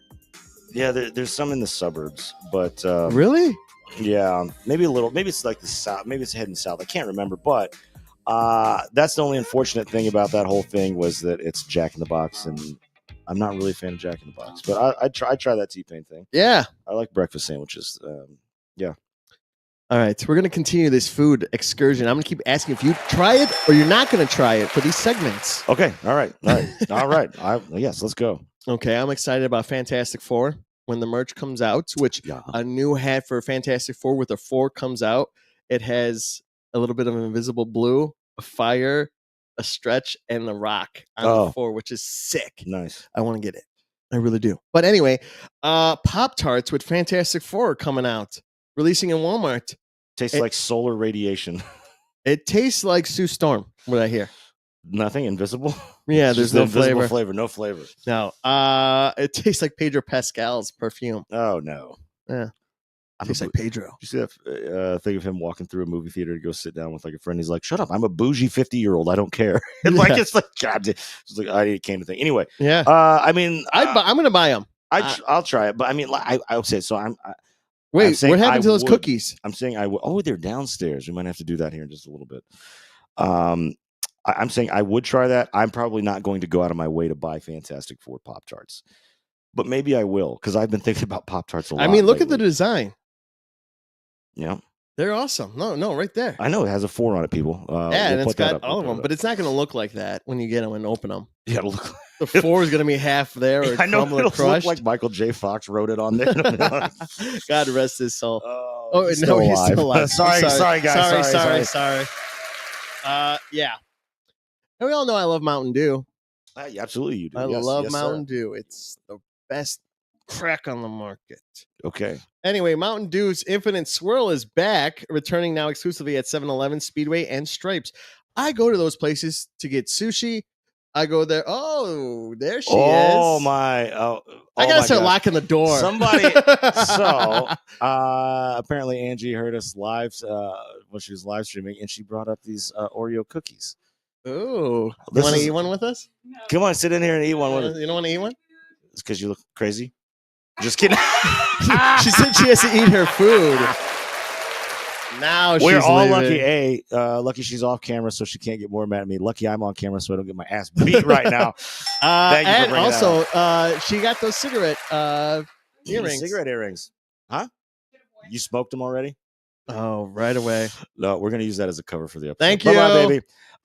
[SPEAKER 2] Yeah, there's some in the suburbs, but
[SPEAKER 1] really,
[SPEAKER 2] yeah, maybe a little. Maybe it's like the south. Maybe it's heading south. I can't remember, but that's the only unfortunate thing about that whole thing was that it's Jack in the Box, and I'm not really a fan of Jack in the Box. But I'd try that T-Pain thing.
[SPEAKER 1] Yeah,
[SPEAKER 2] I like breakfast sandwiches. Yeah.
[SPEAKER 1] All right, we're going to continue this food excursion. I'm going to keep asking if you try it or you're not going to try it for these segments.
[SPEAKER 2] Okay. All right. Yes, let's go.
[SPEAKER 1] Okay, I'm excited about Fantastic Four when the merch comes out, which a new hat for Fantastic Four with a 4 comes out. It has a little bit of invisible blue, a fire, a stretch, and the rock on the 4, which is sick.
[SPEAKER 2] Nice.
[SPEAKER 1] I want to get it. I really do. But anyway, Pop-Tarts with Fantastic Four are coming out, releasing in Walmart.
[SPEAKER 2] Tastes like solar radiation.
[SPEAKER 1] It tastes like Sue Storm, what I hear.
[SPEAKER 2] Nothing invisible?
[SPEAKER 1] Yeah, there's no flavor.
[SPEAKER 2] No flavor.
[SPEAKER 1] No. It tastes like Pedro Pascal's perfume.
[SPEAKER 2] Oh, no.
[SPEAKER 1] Yeah. It tastes like Pedro.
[SPEAKER 2] You see that thing of him walking through a movie theater to go sit down with like a friend? He's like, shut up. I'm a bougie 50-year-old. I don't care. And it's like, God, it's like, I came to think. Anyway.
[SPEAKER 1] Yeah.
[SPEAKER 2] I mean,
[SPEAKER 1] I'm going to buy them.
[SPEAKER 2] I'll try it. But I mean, I would say, so
[SPEAKER 1] Wait, what happened to those cookies?
[SPEAKER 2] I'm saying I would. Oh, they're downstairs. We might have to do that here in just a little bit. I'm saying I would try that. I'm probably not going to go out of my way to buy Fantastic Four Pop-Tarts. But maybe I will, because I've been thinking about Pop-Tarts a lot.
[SPEAKER 1] I mean, look
[SPEAKER 2] lately.
[SPEAKER 1] at the design.
[SPEAKER 2] Yeah.
[SPEAKER 1] They're awesome. No, right there.
[SPEAKER 2] I know it has a 4 on it, people.
[SPEAKER 1] And it's got all of them, but it's not going to look like that when you get them and open them.
[SPEAKER 2] Yeah, it'll look
[SPEAKER 1] the 4 is going to be half there or
[SPEAKER 2] I know it'll
[SPEAKER 1] crushed.
[SPEAKER 2] look like Michael J. Fox wrote it on there.
[SPEAKER 1] God rest his soul.
[SPEAKER 2] Oh,
[SPEAKER 1] he's still alive.
[SPEAKER 2] sorry, guys.
[SPEAKER 1] Sorry. Yeah. And we all know I love Mountain Dew.
[SPEAKER 2] Absolutely, you do.
[SPEAKER 1] I love Mountain Dew. It's the best crack on the market.
[SPEAKER 2] Okay.
[SPEAKER 1] Anyway, Mountain Dew's Infinite Swirl is back, returning now exclusively at 7-Eleven, Speedway, and Stripes. I go to those places to get sushi. I go there. Oh, there she is.
[SPEAKER 2] Oh my!
[SPEAKER 1] I gotta start locking the door.
[SPEAKER 2] Somebody. So apparently Angie heard us live when she was live streaming, and she brought up these Oreo cookies.
[SPEAKER 1] Ooh, you want to eat one with us?
[SPEAKER 2] No. Come on, sit in here and eat one with us.
[SPEAKER 1] You don't want to eat one?
[SPEAKER 2] It's because you look crazy. Just kidding.
[SPEAKER 1] She said she has to eat her food. Now
[SPEAKER 2] we're all
[SPEAKER 1] leaving.
[SPEAKER 2] lucky. Lucky she's off camera, so she can't get more mad at me. Lucky I'm on camera, so I don't get my ass beat right now.
[SPEAKER 1] Thank you and also, she got those cigarette earrings.
[SPEAKER 2] Cigarette earrings, huh? You smoked them already?
[SPEAKER 1] Oh, right away.
[SPEAKER 2] No, we're gonna use that as a cover for the episode.
[SPEAKER 1] Thank you,
[SPEAKER 2] bye, baby.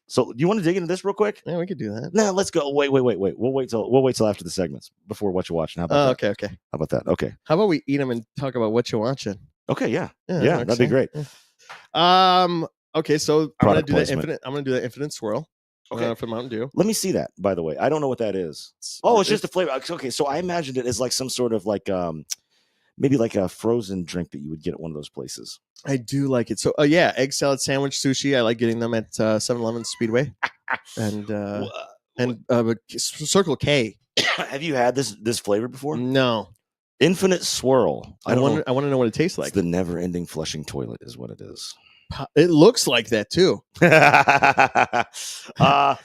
[SPEAKER 2] So, do you want to dig into this real quick?
[SPEAKER 1] Yeah, we could do that.
[SPEAKER 2] No, let's go. Wait. We'll wait till after the segments before what you're watching. How about that?
[SPEAKER 1] Okay.
[SPEAKER 2] How about that? Okay.
[SPEAKER 1] How about we eat them and talk about what you're watching?
[SPEAKER 2] Okay. Yeah. That'd be great.
[SPEAKER 1] Yeah. Okay, so I'm gonna do that infinite swirl.
[SPEAKER 2] Okay.
[SPEAKER 1] For Mountain Dew.
[SPEAKER 2] Let me see that. By the way, I don't know what that is. It's just a flavor. Okay, so I imagined it as like some sort of like maybe like a frozen drink that you would get at one of those places.
[SPEAKER 1] I do like it. So, egg salad sandwich sushi. I like getting them at 7-Eleven Speedway and Circle K.
[SPEAKER 2] Have you had this flavor before?
[SPEAKER 1] No.
[SPEAKER 2] Infinite Swirl.
[SPEAKER 1] I want to know what it tastes like.
[SPEAKER 2] It's the never-ending flushing toilet is what it is.
[SPEAKER 1] It looks like that too.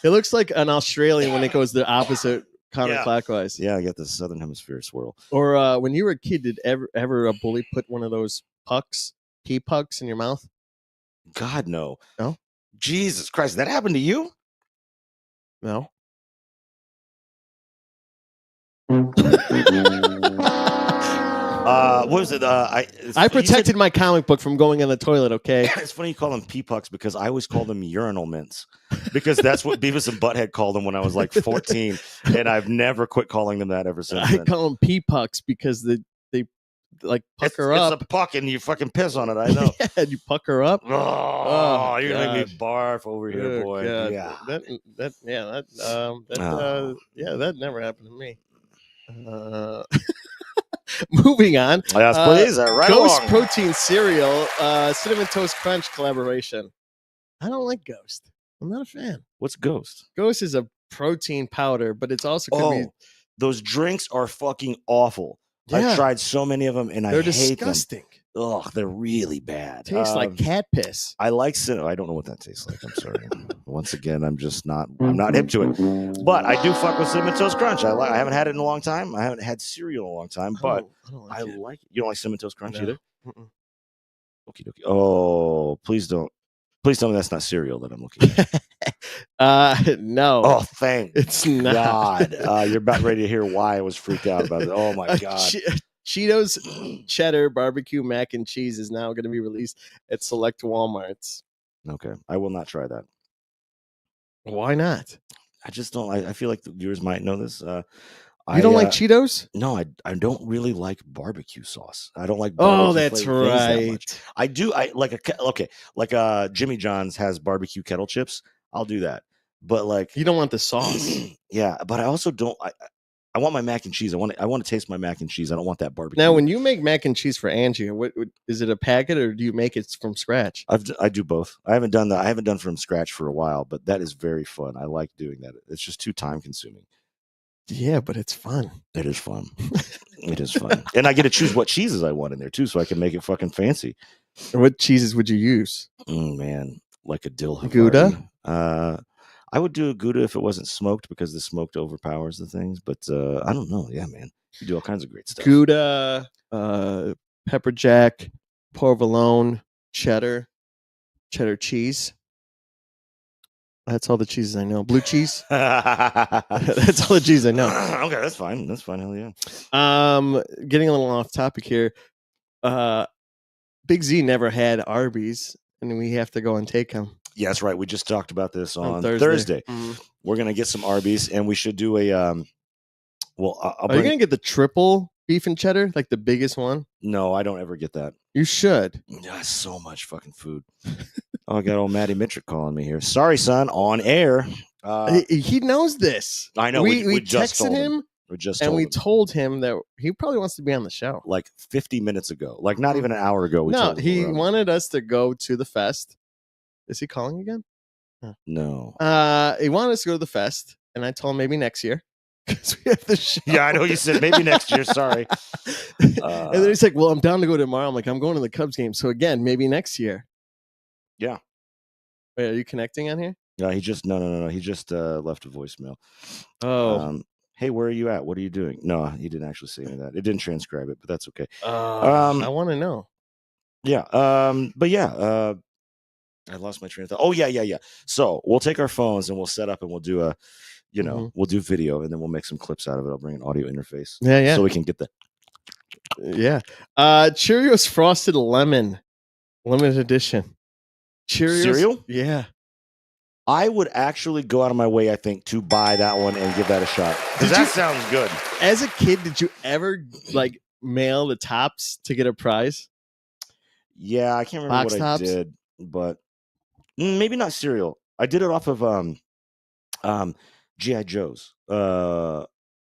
[SPEAKER 1] It looks like an Australian when it goes the opposite counterclockwise.
[SPEAKER 2] Yeah, I get the Southern Hemisphere swirl.
[SPEAKER 1] Or when you were a kid, did ever a bully put one of those pee pucks in your mouth?
[SPEAKER 2] God, no.
[SPEAKER 1] No?
[SPEAKER 2] Jesus Christ, that happened to you?
[SPEAKER 1] No.
[SPEAKER 2] What was it?
[SPEAKER 1] I protected my comic book from going in the toilet, okay?
[SPEAKER 2] It's funny you call them pee pucks because I always call them urinal mints because that's what Beavis and Butthead called them when I was like 14, and I've never quit calling them that ever since.
[SPEAKER 1] I call them pee pucks because they like pucker up.
[SPEAKER 2] It's a puck and you fucking piss on it. I know.
[SPEAKER 1] Yeah, you pucker up.
[SPEAKER 2] Oh, you're gonna make me barf over here, boy.
[SPEAKER 1] God.
[SPEAKER 2] Yeah.
[SPEAKER 1] That never happened to me. Moving on.
[SPEAKER 2] Yes, please. Right
[SPEAKER 1] Ghost
[SPEAKER 2] along.
[SPEAKER 1] Protein Cereal, Cinnamon Toast Crunch collaboration. I don't like Ghost. I'm not a fan.
[SPEAKER 2] What's Ghost?
[SPEAKER 1] Ghost is a protein powder, but it's also could be.
[SPEAKER 2] Those drinks are fucking awful.
[SPEAKER 1] Yeah.
[SPEAKER 2] I've tried so many of them, and I hate
[SPEAKER 1] disgusting.
[SPEAKER 2] them. Ugh, they're really bad.
[SPEAKER 1] Tastes like cat piss.
[SPEAKER 2] I like cinnamon. I don't know what that tastes like. I'm sorry. Once again, I'm not hip to it. But I do fuck with Cinnamon Toast Crunch. I haven't had it in a long time. I haven't had cereal in a long time, but I like it. You don't like Cinnamon Toast Crunch either? Okie dokie. Oh, please don't. Please tell me that's not cereal that I'm looking at.
[SPEAKER 1] No.
[SPEAKER 2] Oh, thank
[SPEAKER 1] it's not.
[SPEAKER 2] God. You're about ready to hear why I was freaked out about it. Oh, my God.
[SPEAKER 1] Cheetos cheddar barbecue mac and cheese is now going to be released at select Walmarts.
[SPEAKER 2] Okay. I will not try that.
[SPEAKER 1] Why not?
[SPEAKER 2] I just don't. I feel like the viewers might know this.
[SPEAKER 1] You don't like Cheetos?
[SPEAKER 2] No, I don't really like barbecue sauce. I don't like.
[SPEAKER 1] Oh, that's right.
[SPEAKER 2] I do. I like Jimmy John's has barbecue kettle chips. I'll do that. But like,
[SPEAKER 1] you don't want the sauce.
[SPEAKER 2] Yeah, but I also don't. I want my mac and cheese. I want to taste my mac and cheese. I don't want that barbecue.
[SPEAKER 1] Now, when you make mac and cheese for Angie, what is it, a packet or do you make it from scratch?
[SPEAKER 2] I do both. I haven't done that. I haven't done from scratch for a while, but that is very fun. I like doing that. It's just too time consuming.
[SPEAKER 1] Yeah, but it's fun.
[SPEAKER 2] It is fun. It is fun. And I get to choose what cheeses I want in there too, so I can make it fucking fancy.
[SPEAKER 1] What cheeses would you use?
[SPEAKER 2] Man, like a dill
[SPEAKER 1] Gouda?
[SPEAKER 2] I would do a Gouda if it wasn't smoked because the smoked overpowers the things. But I don't know. Yeah, man, you do all kinds of great stuff.
[SPEAKER 1] Gouda, pepper jack, provolone, cheddar cheese. That's all the cheeses I know. Blue cheese. That's all the cheese I know.
[SPEAKER 2] Okay, that's fine. That's fine. Hell yeah.
[SPEAKER 1] Getting a little off topic here. Big Z never had Arby's, and we have to go and take him.
[SPEAKER 2] Yeah, that's right. We just talked about this on Thursday. Mm-hmm. We're gonna get some Arby's, and we should do a. Are you
[SPEAKER 1] gonna get the triple beef and cheddar, like the biggest one?
[SPEAKER 2] No, I don't ever get that.
[SPEAKER 1] You should.
[SPEAKER 2] That's so much fucking food. Oh, I got old Matty Mitrick calling me here. Sorry, son. On air.
[SPEAKER 1] He knows this.
[SPEAKER 2] I know.
[SPEAKER 1] We just texted him.
[SPEAKER 2] or just
[SPEAKER 1] and
[SPEAKER 2] told
[SPEAKER 1] we
[SPEAKER 2] him?
[SPEAKER 1] told him that he probably wants to be on the show.
[SPEAKER 2] Like 50 minutes ago, like not even an hour ago. We
[SPEAKER 1] No,
[SPEAKER 2] told him
[SPEAKER 1] he
[SPEAKER 2] we're on.
[SPEAKER 1] wanted us to go to the fest. Is he calling again?
[SPEAKER 2] No.
[SPEAKER 1] He wanted us to go to the fest, and I told him maybe next year because we have the show.
[SPEAKER 2] Yeah, I know you said maybe next year. Sorry.
[SPEAKER 1] And then he's like, "Well, I'm down to go tomorrow." I'm like, "I'm going to the Cubs game, so again, maybe next year."
[SPEAKER 2] Yeah.
[SPEAKER 1] Wait, are you connecting on here?
[SPEAKER 2] No, he just no. He just left a voicemail.
[SPEAKER 1] Oh,
[SPEAKER 2] hey, where are you at? What are you doing? No, he didn't actually say any of that. It didn't transcribe it, but that's okay.
[SPEAKER 1] I want to know.
[SPEAKER 2] Yeah. But yeah. I lost my train of thought. Oh yeah. So we'll take our phones and we'll set up and we'll do a, we'll do video and then we'll make some clips out of it. I'll bring an audio interface.
[SPEAKER 1] Yeah.
[SPEAKER 2] So we can get the.
[SPEAKER 1] Yeah. Cheerios Frosted Lemon, limited edition. Cheerios
[SPEAKER 2] Cereal?
[SPEAKER 1] Yeah.
[SPEAKER 2] I would actually go out of my way, I think, to buy that one and give that a shot. Because that sounds good.
[SPEAKER 1] As a kid, did you ever like mail the tops to get a prize?
[SPEAKER 2] Yeah, I can't remember
[SPEAKER 1] Box
[SPEAKER 2] what
[SPEAKER 1] tops?
[SPEAKER 2] I did, but maybe not cereal. I did it off of G.I. Joe's.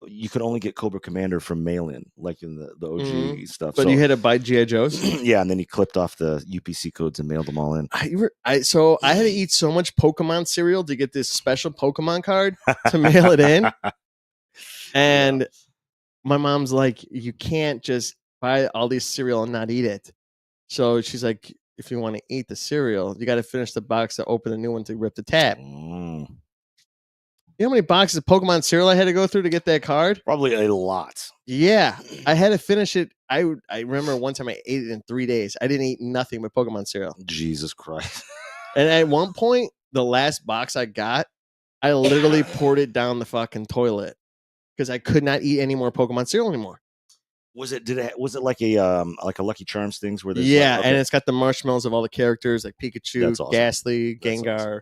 [SPEAKER 2] You could only get Cobra Commander from mail-in, like in the OG stuff.
[SPEAKER 1] But you had to buy G.I. Joe's?
[SPEAKER 2] Yeah, and then you clipped off the UPC codes and mailed them all in.
[SPEAKER 1] I had to eat so much Pokemon cereal to get this special Pokemon card to mail it in. And my mom's like, you can't just buy all these cereal and not eat it. So she's like, if you want to eat the cereal, you got to finish the box to open a new one to rip the tab. You know how many boxes of Pokemon cereal I had to go through to get that card?
[SPEAKER 2] Probably a lot.
[SPEAKER 1] Yeah, I had to finish it. I remember one time I ate it in 3 days. I didn't eat nothing but Pokemon cereal.
[SPEAKER 2] Jesus Christ.
[SPEAKER 1] And at one point, the last box I got, I literally poured it down the fucking toilet because I could not eat any more Pokemon cereal anymore.
[SPEAKER 2] Was it like a Lucky Charms things where there's
[SPEAKER 1] and it's got the marshmallows of all the characters like Pikachu,
[SPEAKER 2] That's awesome.
[SPEAKER 1] Ghastly, Gengar,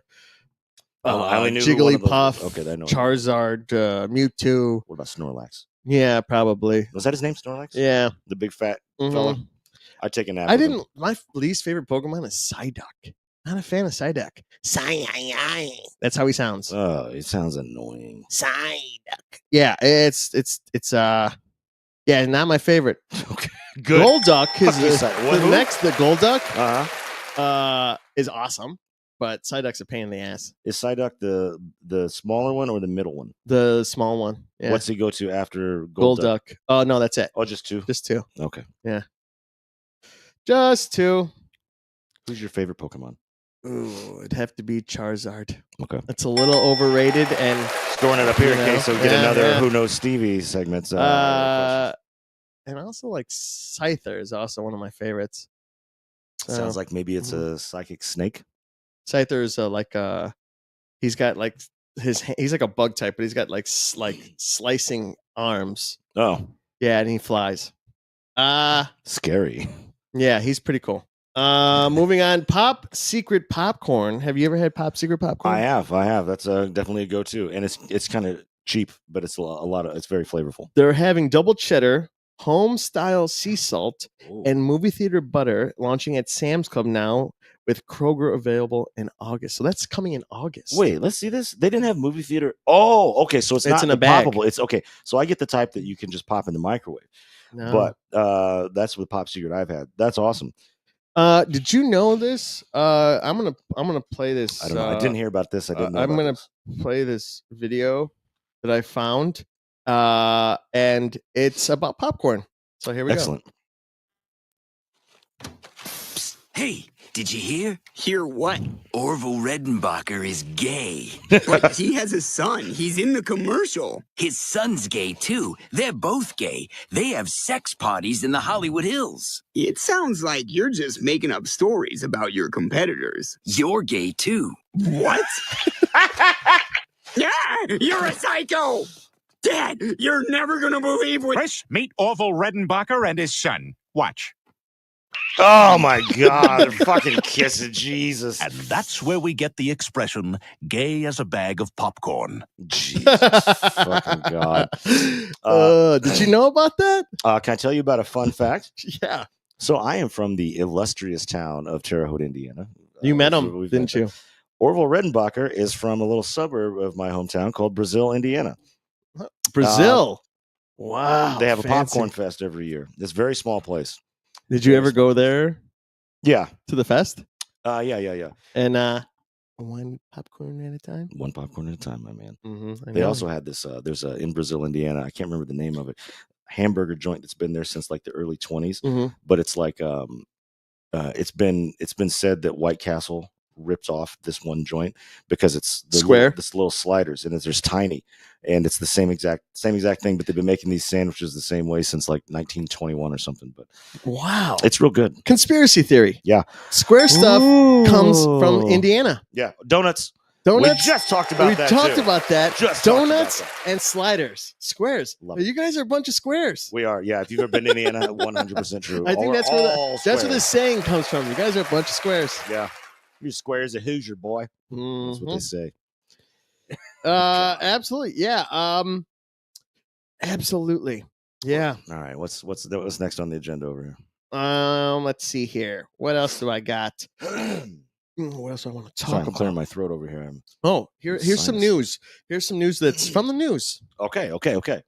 [SPEAKER 2] I only knew
[SPEAKER 1] Jigglypuff,
[SPEAKER 2] okay, I know.
[SPEAKER 1] Charizard, Mewtwo.
[SPEAKER 2] What about Snorlax?
[SPEAKER 1] Yeah, probably.
[SPEAKER 2] Was that his name, Snorlax?
[SPEAKER 1] Yeah.
[SPEAKER 2] The big fat fella? I'd take a nap.
[SPEAKER 1] My least favorite Pokemon is Psyduck. Not a fan of Psyduck. That's how he sounds.
[SPEAKER 2] Oh, it sounds annoying.
[SPEAKER 1] Psyduck. Yeah, it's not my favorite.
[SPEAKER 2] Okay. Good.
[SPEAKER 1] Golduck is the Golduck
[SPEAKER 2] Uh-huh.
[SPEAKER 1] Is awesome, but Psyduck's a pain in the ass.
[SPEAKER 2] Is Psyduck the smaller one or the middle one?
[SPEAKER 1] The small one. Yeah.
[SPEAKER 2] What's he go to after
[SPEAKER 1] Golduck? Oh no, that's it.
[SPEAKER 2] Oh, just two?
[SPEAKER 1] Just two.
[SPEAKER 2] Okay.
[SPEAKER 1] Yeah. Just two.
[SPEAKER 2] Who's your favorite Pokemon?
[SPEAKER 1] Ooh, it'd have to be Charizard.
[SPEAKER 2] Okay.
[SPEAKER 1] It's a little overrated and
[SPEAKER 2] storing it up here in case we get another Who Knows Stevie segments.
[SPEAKER 1] And also like Scyther is also one of my favorites.
[SPEAKER 2] Sounds like maybe it's a psychic snake.
[SPEAKER 1] Scyther is he's got like he's like a bug type, but he's got like slicing arms.
[SPEAKER 2] Oh.
[SPEAKER 1] Yeah, and he flies.
[SPEAKER 2] Scary.
[SPEAKER 1] Yeah, he's pretty cool. Moving on, Pop Secret popcorn. Have you ever had Pop Secret popcorn?
[SPEAKER 2] I have. That's definitely a go-to, and it's kind of cheap, but it's it's very flavorful.
[SPEAKER 1] They're having double cheddar, home style sea salt, and movie theater butter launching at Sam's Club now, with Kroger available in August. So that's coming in August.
[SPEAKER 2] Wait, let's see this. They didn't have movie theater. Oh, okay. So it's not
[SPEAKER 1] in a bag.
[SPEAKER 2] Poppable. It's okay. So I get the type that you can just pop in the microwave.
[SPEAKER 1] No.
[SPEAKER 2] But that's the Pop Secret I've had. That's awesome.
[SPEAKER 1] Did you know this? I'm gonna play this.
[SPEAKER 2] I don't know. I didn't hear about this. I didn't know.
[SPEAKER 1] I'm gonna play this video that I found, and it's about popcorn. So here we
[SPEAKER 2] go.
[SPEAKER 4] Psst, hey, did you hear?
[SPEAKER 5] Hear what?
[SPEAKER 4] Orville Redenbacher is gay.
[SPEAKER 5] But he has a son. He's in the commercial.
[SPEAKER 4] His son's gay, too. They're both gay. They have sex parties in the Hollywood Hills.
[SPEAKER 5] It sounds like you're just making up stories about your competitors.
[SPEAKER 4] You're gay, too.
[SPEAKER 5] What? Yeah, you're a psycho! Dad, you're never gonna believe what—
[SPEAKER 6] Chris, meet Orville Redenbacher and his son. Watch.
[SPEAKER 2] Oh my God, they're fucking kissing, Jesus.
[SPEAKER 6] And that's where we get the expression, gay as a bag of popcorn.
[SPEAKER 2] Jesus fucking God.
[SPEAKER 1] Did you know about that?
[SPEAKER 2] Can I tell you about a fun fact?
[SPEAKER 1] Yeah.
[SPEAKER 2] So I am from the illustrious town of Terre Haute, Indiana.
[SPEAKER 1] You met him, didn't you?
[SPEAKER 2] Orville Redenbacher is from a little suburb of my hometown called Brazil, Indiana.
[SPEAKER 1] Brazil? Wow.
[SPEAKER 2] They have a
[SPEAKER 1] fancy.
[SPEAKER 2] popcorn fest every year. It's a very small place.
[SPEAKER 1] Did you ever go there
[SPEAKER 2] Yeah.
[SPEAKER 1] to the fest?
[SPEAKER 2] Yeah.
[SPEAKER 1] And one popcorn at a time?
[SPEAKER 2] One popcorn at a time, my man.
[SPEAKER 1] Mm-hmm.
[SPEAKER 2] They also had this, there's in Brazil, Indiana, I can't remember the name of it, hamburger joint that's been there since like the early 20s.
[SPEAKER 1] Mm-hmm.
[SPEAKER 2] But it's like, it's been said that White Castle ripped off this one joint because it's the
[SPEAKER 1] Square.
[SPEAKER 2] little sliders, and there's tiny, and it's the same exact thing, but they've been making these sandwiches the same way since like 1921 or something. But
[SPEAKER 1] wow,
[SPEAKER 2] it's real good.
[SPEAKER 1] Conspiracy theory.
[SPEAKER 2] Yeah.
[SPEAKER 1] Square stuff comes from Indiana.
[SPEAKER 2] Yeah. Donuts.
[SPEAKER 1] Donuts.
[SPEAKER 2] We just talked about that.
[SPEAKER 1] Talked about that.
[SPEAKER 2] Just
[SPEAKER 1] donuts
[SPEAKER 2] talked about
[SPEAKER 1] and sliders. Squares. You guys are a bunch of squares.
[SPEAKER 2] We are. Yeah. If you've ever been to Indiana, 100% true.
[SPEAKER 1] I think that's where the saying comes from. You guys are a bunch of squares.
[SPEAKER 2] Yeah. You're squares a Hoosier, boy.
[SPEAKER 1] Mm-hmm.
[SPEAKER 2] That's what they say.
[SPEAKER 1] Absolutely. Yeah. Absolutely. Yeah.
[SPEAKER 2] All right. What's next on the agenda over here?
[SPEAKER 1] Let's see here. What else do I got? What else do I want to talk about?
[SPEAKER 2] I'm clearing my throat over here.
[SPEAKER 1] Here's some news. Here's some news that's from the news.
[SPEAKER 2] Okay.
[SPEAKER 7] 2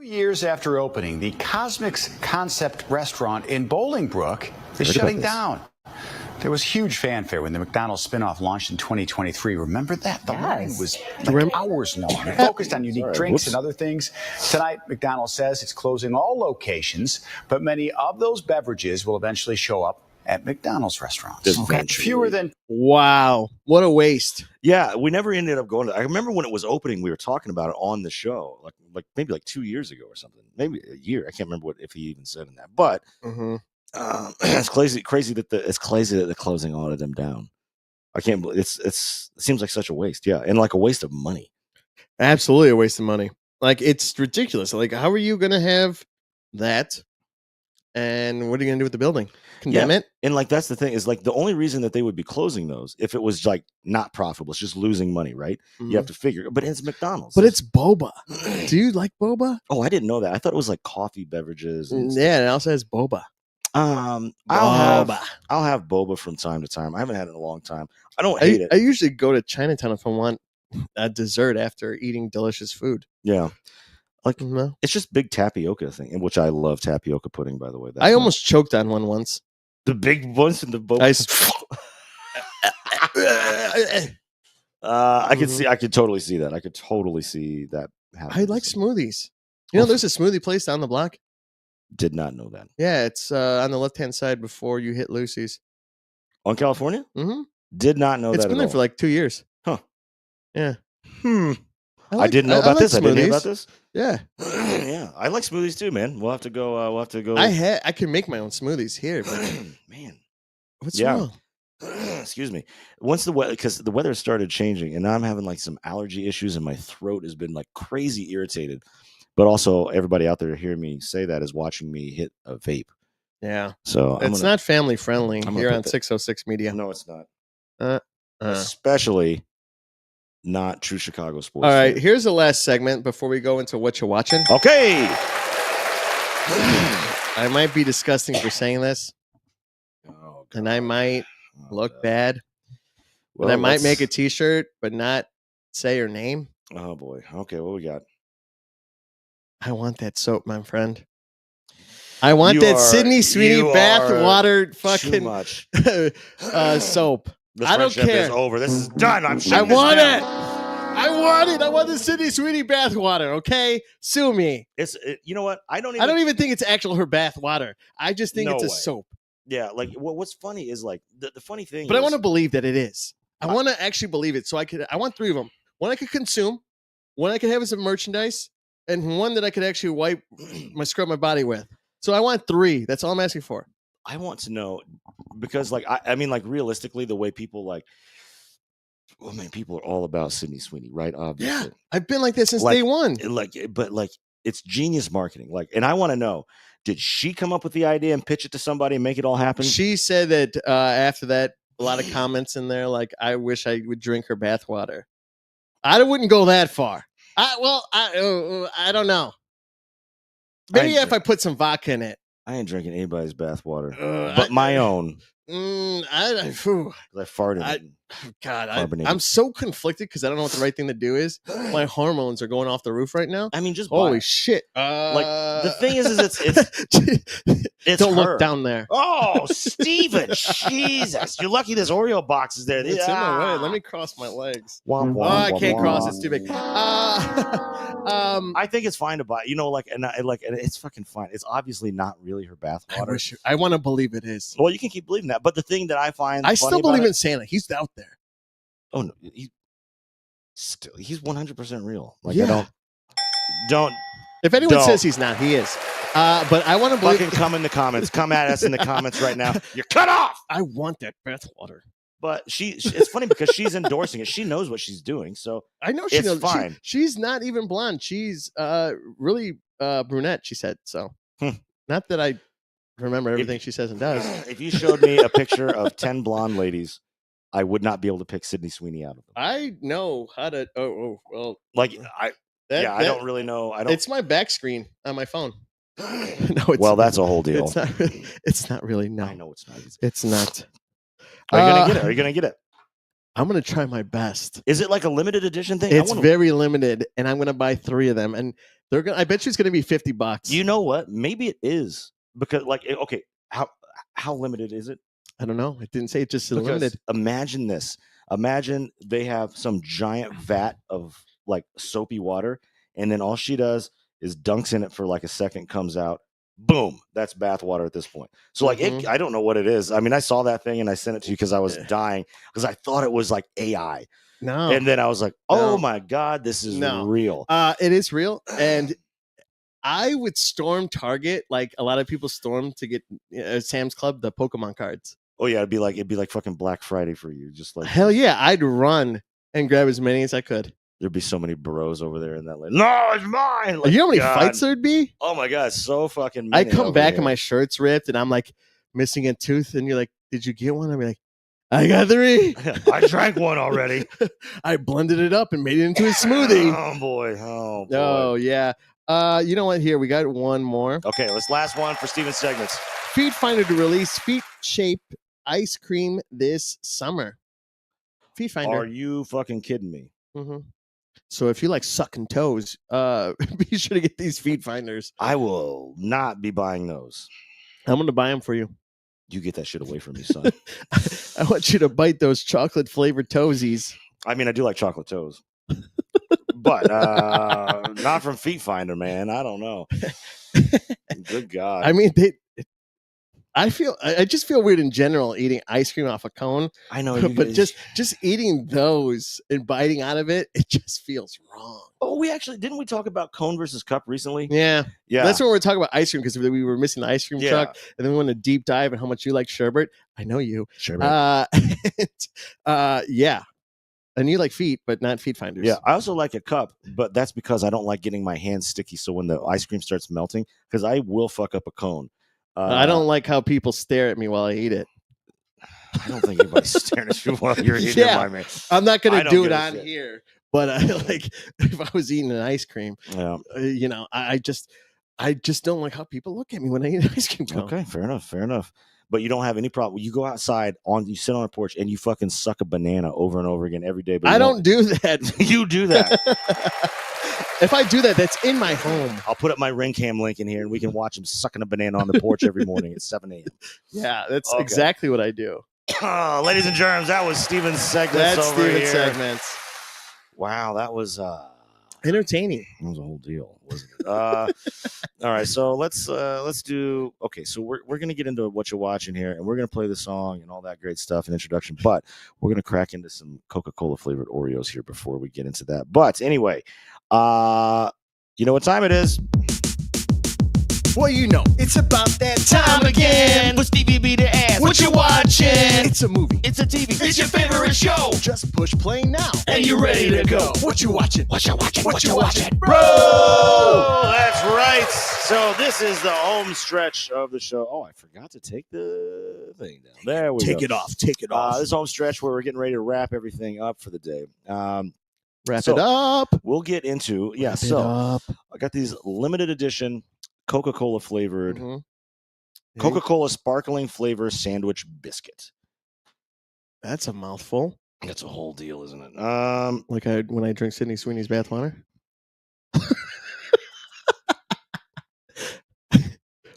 [SPEAKER 7] years after opening, the Cosmics Concept restaurant in Bolingbrook is shutting down. There was huge fanfare when the McDonald's spinoff launched in 2023. Remember that? The line was hours long. It focused on unique drinks and other things. Tonight, McDonald's says it's closing all locations, but many of those beverages will eventually show up at McDonald's restaurants. Fewer than...
[SPEAKER 1] Wow. What a waste.
[SPEAKER 2] Yeah, we never ended up going to... I remember when it was opening, we were talking about it on the show, like maybe like 2 years ago or something. Maybe a year. I can't remember if he even said in that. But it's crazy that they're closing all of them down. I can't believe it seems like such a waste. Yeah, and like a waste of money.
[SPEAKER 1] Absolutely a waste of money. Like, it's ridiculous. Like, how are you going to have that? And what are you going to do with the building? Condemn it?
[SPEAKER 2] And like, that's the thing is like the only reason that they would be closing those if it was like not profitable, it's just losing money, right? You have to figure, but it's McDonald's.
[SPEAKER 1] But it's boba. Do you like boba?
[SPEAKER 2] Oh, I didn't know that. I thought it was like coffee beverages. And
[SPEAKER 1] yeah, and it also has boba.
[SPEAKER 2] I'll have boba from time to time. I haven't had it in a long time. I don't hate it.
[SPEAKER 1] I usually go to Chinatown if I want a dessert after eating delicious food.
[SPEAKER 2] Yeah. Like it's just big tapioca thing, in which I love tapioca pudding, by the way.
[SPEAKER 1] I almost choked on one once.
[SPEAKER 2] The big ones in the boat. I could totally see that. I could totally see that happening.
[SPEAKER 1] I like smoothies. You know, there's a smoothie place down the block.
[SPEAKER 2] Did not know that.
[SPEAKER 1] Yeah, it's on the left-hand side before you hit Lucy's.
[SPEAKER 2] On California?
[SPEAKER 1] Mm-hmm.
[SPEAKER 2] Did not know that.
[SPEAKER 1] It's been there for like 2 years.
[SPEAKER 2] Huh.
[SPEAKER 1] Yeah.
[SPEAKER 2] I didn't know about this. I didn't hear about this.
[SPEAKER 1] Yeah.
[SPEAKER 2] Yeah. I like smoothies too, man. We'll have to go.
[SPEAKER 1] I can make my own smoothies here, but
[SPEAKER 2] man.
[SPEAKER 1] What's wrong?
[SPEAKER 2] Excuse me. Once because the weather started changing, and now I'm having like some allergy issues, and my throat has been like crazy irritated. But also, everybody out there hearing me say that is watching me hit a vape.
[SPEAKER 1] Yeah.
[SPEAKER 2] So
[SPEAKER 1] it's not family friendly here on 606 Media.
[SPEAKER 2] No, it's not. Especially not True Chicago Sports.
[SPEAKER 1] All right, here's the last segment before we go into what you're watching.
[SPEAKER 2] Okay.
[SPEAKER 1] I might be disgusting for saying this, and I might look bad. Well, but I might make a T-shirt, but not say her name.
[SPEAKER 2] Oh boy. Okay, what we got?
[SPEAKER 1] I want that soap, my friend. I want that Sydney Sweeney bathwater fucking soap.
[SPEAKER 2] I don't care. Is over. This is done.
[SPEAKER 1] I want it. I want the Sydney Sweeney bathwater. Okay, sue me.
[SPEAKER 2] You know what? I don't
[SPEAKER 1] even think it's actual her bathwater. I just think it's a soap.
[SPEAKER 2] Yeah, like what's funny is like the funny thing.
[SPEAKER 1] But I want to believe that it is. I want to actually believe it. So I want 3 of them. One I could consume, one I could have as a merchandise, and one that I could actually scrub my body with. So I want 3. That's all I'm asking for.
[SPEAKER 2] I want to know because, like, I mean, like, realistically, the way people people are all about Sydney Sweeney, right? Obviously.
[SPEAKER 1] Yeah, I've been like that since day one.
[SPEAKER 2] But it's genius marketing. Like, and I want to know, did she come up with the idea and pitch it to somebody and make it all happen?
[SPEAKER 1] She said that after that, a lot of comments in there, like, I wish I would drink her bathwater. I wouldn't go that far. I don't know. Maybe if I put some vodka in it.
[SPEAKER 2] I ain't drinking anybody's bathwater, but my own.
[SPEAKER 1] I
[SPEAKER 2] farted.
[SPEAKER 1] God, I'm so conflicted because I don't know what the right thing to do is. My hormones are going off the roof right now.
[SPEAKER 2] I mean, just
[SPEAKER 1] holy shit!
[SPEAKER 2] Like the thing is it's
[SPEAKER 1] don't
[SPEAKER 2] her.
[SPEAKER 1] look down there.
[SPEAKER 2] Oh, Steven, Jesus! You're lucky this Oreo box is there.
[SPEAKER 1] It's in my way. Let me cross my legs.
[SPEAKER 2] I
[SPEAKER 1] can't cross. It's too big.
[SPEAKER 2] I think it's fine to buy. You know, and it's fucking fine. It's obviously not really her bathwater.
[SPEAKER 1] I want to believe it is.
[SPEAKER 2] Well, you can keep believing that, but the thing that I find
[SPEAKER 1] I still believe in Santa. He's out there.
[SPEAKER 2] Oh no, he's 100% real. Like I don't.
[SPEAKER 1] If anyone says he's not, he is. But I want to believe.
[SPEAKER 2] Fucking come in the comments. Come at us in the comments right now. You're cut off.
[SPEAKER 1] I want that bathwater.
[SPEAKER 2] But it's funny because she's endorsing it. She knows what she's doing, so
[SPEAKER 1] I know she knows.
[SPEAKER 2] Fine.
[SPEAKER 1] She's not even blonde. She's really brunette. She said so. Not that I remember everything she says and does.
[SPEAKER 2] If you showed me a picture of 10 blonde ladies, I would not be able to pick Sydney Sweeney out of them.
[SPEAKER 1] I know how to. Well.
[SPEAKER 2] Like I don't really know.
[SPEAKER 1] It's my back screen on my phone.
[SPEAKER 2] No, that's a whole deal.
[SPEAKER 1] It's not really. No,
[SPEAKER 2] I know it's not.
[SPEAKER 1] It's not.
[SPEAKER 2] Are you gonna get it? Are you gonna get it?
[SPEAKER 1] I'm gonna try my best.
[SPEAKER 2] Is it like a limited edition thing?
[SPEAKER 1] It's very limited, and I'm gonna buy 3 of them, and they're gonna. I bet you it's gonna be $50.
[SPEAKER 2] You know what? Maybe it is because, okay, how limited is it?
[SPEAKER 1] I don't know. It didn't say it just limited.
[SPEAKER 2] Imagine this. Imagine they have some giant vat of like soapy water, and then all she does is dunks in it for like a second, comes out. Boom, that's bath water at this point. So I don't know what it is. I mean, I saw that thing and I sent it to you because I was dying because I thought it was like AI.
[SPEAKER 1] No.
[SPEAKER 2] And then I was like, oh my God, this is real.
[SPEAKER 1] It is real. And I would storm Target like a lot of people storm to get Sam's Club, the Pokemon cards.
[SPEAKER 2] Oh yeah, it'd be like fucking Black Friday for you. Just like
[SPEAKER 1] hell yeah, I'd run and grab as many as I could.
[SPEAKER 2] There'd be so many bros over there in that lane. No, it's mine.
[SPEAKER 1] Like, you know how many fights there'd be?
[SPEAKER 2] Oh my God, so fucking many.
[SPEAKER 1] I come back and my shirt's ripped and I'm like missing a tooth and you're like, did you get one? I'd be like, I got 3.
[SPEAKER 2] I drank one already.
[SPEAKER 1] I blended it up and made it into a smoothie.
[SPEAKER 2] Oh boy.
[SPEAKER 1] Oh yeah. You know what? Here we got one more.
[SPEAKER 2] Okay, let's last one for Steven's segments.
[SPEAKER 1] Feet Finder to release feet shape ice cream this summer. Feet Finder.
[SPEAKER 2] Are you fucking kidding me?
[SPEAKER 1] Mm-hmm. So if you like sucking toes, be sure to get these Feet Finders.
[SPEAKER 2] I will not be buying those.
[SPEAKER 1] I'm going to buy them for you.
[SPEAKER 2] You get that shit away from me, son.
[SPEAKER 1] I want you to bite those chocolate flavored toesies.
[SPEAKER 2] I mean, I do like chocolate toes. But not from Feet Finder, man. I don't know. Good God.
[SPEAKER 1] I mean, I just feel weird in general eating ice cream off a cone.
[SPEAKER 2] I know,
[SPEAKER 1] but just eating those and biting out of it just feels wrong.
[SPEAKER 2] Oh, didn't we talk about cone versus cup recently?
[SPEAKER 1] Yeah. That's when we were talking about ice cream because we were missing the ice cream truck, and then we went a deep dive on how much you like sherbet. I know you.
[SPEAKER 2] Sherbet.
[SPEAKER 1] Yeah. And you like feet, but not Feet Finders.
[SPEAKER 2] Yeah, I also like a cup, but that's because I don't like getting my hands sticky. So when the ice cream starts melting, because I will fuck up a cone.
[SPEAKER 1] I don't like how people stare at me while I eat it.
[SPEAKER 2] I don't think anybody's staring at you while you're eating it, my man.
[SPEAKER 1] I'm not going to do it on here, but if I was eating an ice cream, I just don't like how people look at me when I eat an ice cream cone.
[SPEAKER 2] Okay, fair enough. But you don't have any problem. You go outside you sit on a porch and you fucking suck a banana over and over again every day. But
[SPEAKER 1] I don't do that.
[SPEAKER 2] You do that.
[SPEAKER 1] If I do that, that's in my home.
[SPEAKER 2] I'll put up my ring cam link in here and we can watch him sucking a banana on the porch every morning at 7 a.m.
[SPEAKER 1] Yeah, that's exactly what I do.
[SPEAKER 2] Ladies and germs, that was Steven's segments.
[SPEAKER 1] That's Steven's segments.
[SPEAKER 2] Wow, that was
[SPEAKER 1] entertaining.
[SPEAKER 2] That was a whole deal, wasn't it? All right, so let's do. Okay, so we're gonna get into what you're watching here, and we're gonna play the song and all that great stuff in introduction. But we're gonna crack into some Coca-Cola flavored Oreos here before we get into that. But anyway, you know what time it is?
[SPEAKER 1] Well, you know, it's about that time again.
[SPEAKER 4] For Stevie B to ask,
[SPEAKER 1] what you watching? It's a movie.
[SPEAKER 4] It's a TV. It's your favorite show.
[SPEAKER 1] Just push play now.
[SPEAKER 4] And you're ready to go.
[SPEAKER 1] What you watching?
[SPEAKER 4] What you watching?
[SPEAKER 1] What you watching?
[SPEAKER 2] Bro! That's right. So this is the home stretch of the show. Oh, I forgot to take the thing down. There we go.
[SPEAKER 1] Take it off. Take it off.
[SPEAKER 2] This home stretch where we're getting ready to wrap everything up for the day.
[SPEAKER 1] Wrap it up.
[SPEAKER 2] We'll get into, I got these limited edition Coca-Cola flavored Coca-Cola sparkling flavor sandwich biscuit.
[SPEAKER 1] That's a mouthful.
[SPEAKER 2] That's a whole deal, isn't it?
[SPEAKER 1] Like when I drink Sydney Sweeney's bathwater.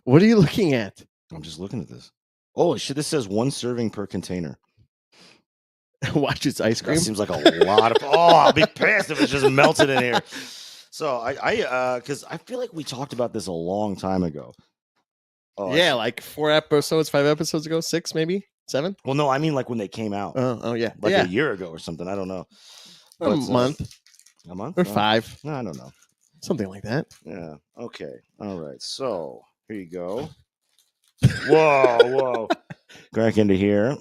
[SPEAKER 1] What are you looking at?
[SPEAKER 2] I'm just looking at this. Oh shit! This says 1 serving per container.
[SPEAKER 1] Watch its ice cream.
[SPEAKER 2] That seems like a lot of. Oh, I'll be pissed if it's just melted in here. So because I feel like we talked about this a long time ago. Oh,
[SPEAKER 1] yeah, like 4 episodes, 5 episodes ago, 6 maybe, 7.
[SPEAKER 2] Well, no, I mean like when they came out.
[SPEAKER 1] Oh yeah,
[SPEAKER 2] like
[SPEAKER 1] yeah.
[SPEAKER 2] a year ago or something. I don't know.
[SPEAKER 1] A month.
[SPEAKER 2] A month
[SPEAKER 1] or 5.
[SPEAKER 2] No, I don't know.
[SPEAKER 1] Something like that.
[SPEAKER 2] Yeah. Okay. All right. So here you go. Whoa. Crack into here.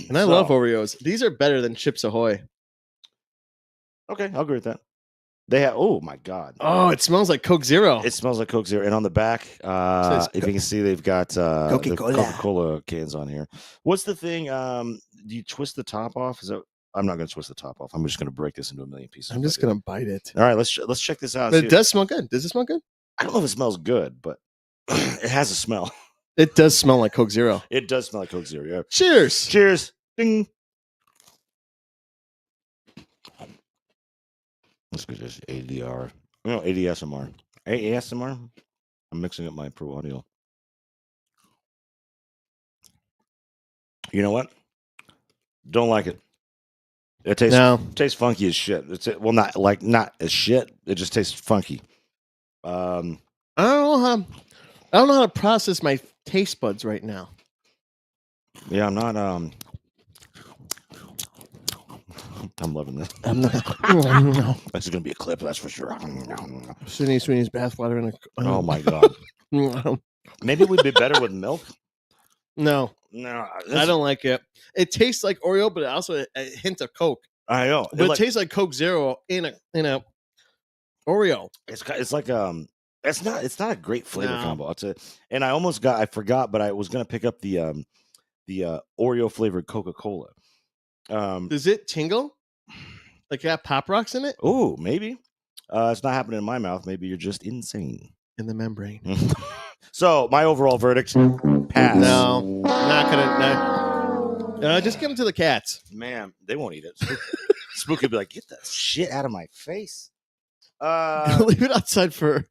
[SPEAKER 1] And I love Oreos. These are better than Chips Ahoy.
[SPEAKER 2] Okay, I'll agree with that. They have. Oh my god.
[SPEAKER 1] Oh, it smells like Coke Zero.
[SPEAKER 2] It smells like Coke Zero, and on the back, if you can see, they've got Coca-Cola cans on here. What's the thing? Do you twist the top off? Is that? I'm not going to twist the top off. I'm just going to break this into a million pieces.
[SPEAKER 1] I'm just going to bite it.
[SPEAKER 2] All right, let's check this out.
[SPEAKER 1] But it does smell good. Does it smell good?
[SPEAKER 2] I don't know if it smells good, but it has a smell.
[SPEAKER 1] It does smell like Coke Zero.
[SPEAKER 2] It does smell like Coke Zero. Yeah.
[SPEAKER 1] Cheers.
[SPEAKER 2] Cheers. Ding. Let's get this ADR. No, ADSMR. ASMR. I'm mixing up my pro audio. You know what? Don't like it. It tastes funky as shit. Not as shit. It just tastes funky.
[SPEAKER 1] I don't know how to process my taste buds right now.
[SPEAKER 2] Yeah, I'm not. I'm loving this.
[SPEAKER 1] I'm not.
[SPEAKER 2] This is gonna be a clip, that's for sure.
[SPEAKER 1] Sydney Sweeney's bathwater in a.
[SPEAKER 2] Oh my god. Maybe we'd be better with milk.
[SPEAKER 1] No, I don't like it. It tastes like Oreo, but also a hint of Coke.
[SPEAKER 2] I know,
[SPEAKER 1] but it tastes like Coke Zero in a Oreo.
[SPEAKER 2] It's like it's not a great flavor combo. I'll tell you. And I forgot, but I was gonna pick up the Oreo flavored Coca-Cola.
[SPEAKER 1] Does it tingle? Like it got Pop Rocks in it?
[SPEAKER 2] Oh, maybe. It's not happening in my mouth. Maybe you're just insane.
[SPEAKER 1] In the membrane.
[SPEAKER 2] So my overall verdict: pass.
[SPEAKER 1] No, not gonna. Just give them to the cats.
[SPEAKER 2] Man, they won't eat it. Spooky will be like, get that shit out of my face.
[SPEAKER 1] Leave it outside for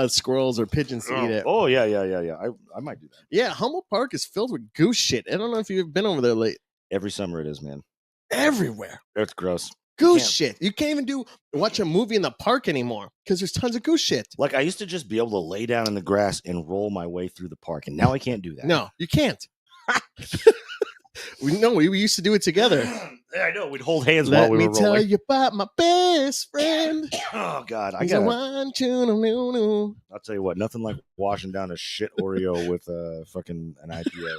[SPEAKER 1] squirrels or pigeons to eat it.
[SPEAKER 2] Oh yeah. I might do that.
[SPEAKER 1] Yeah, Humboldt Park is filled with goose shit. I don't know if you've been over there late.
[SPEAKER 2] Every summer it is, man.
[SPEAKER 1] Everywhere.
[SPEAKER 2] It's gross.
[SPEAKER 1] Goose shit. You can't even watch a movie in the park anymore because there's tons of goose shit.
[SPEAKER 2] Like I used to just be able to lay down in the grass and roll my way through the park, and now I can't do that.
[SPEAKER 1] No, you can't. We used to do it together.
[SPEAKER 2] Yeah, I know. We'd hold hands while we were rolling.
[SPEAKER 1] Let me tell you about my best friend.
[SPEAKER 2] Oh God,
[SPEAKER 1] I'll
[SPEAKER 2] tell you what, nothing like washing down a shit Oreo with an IPA.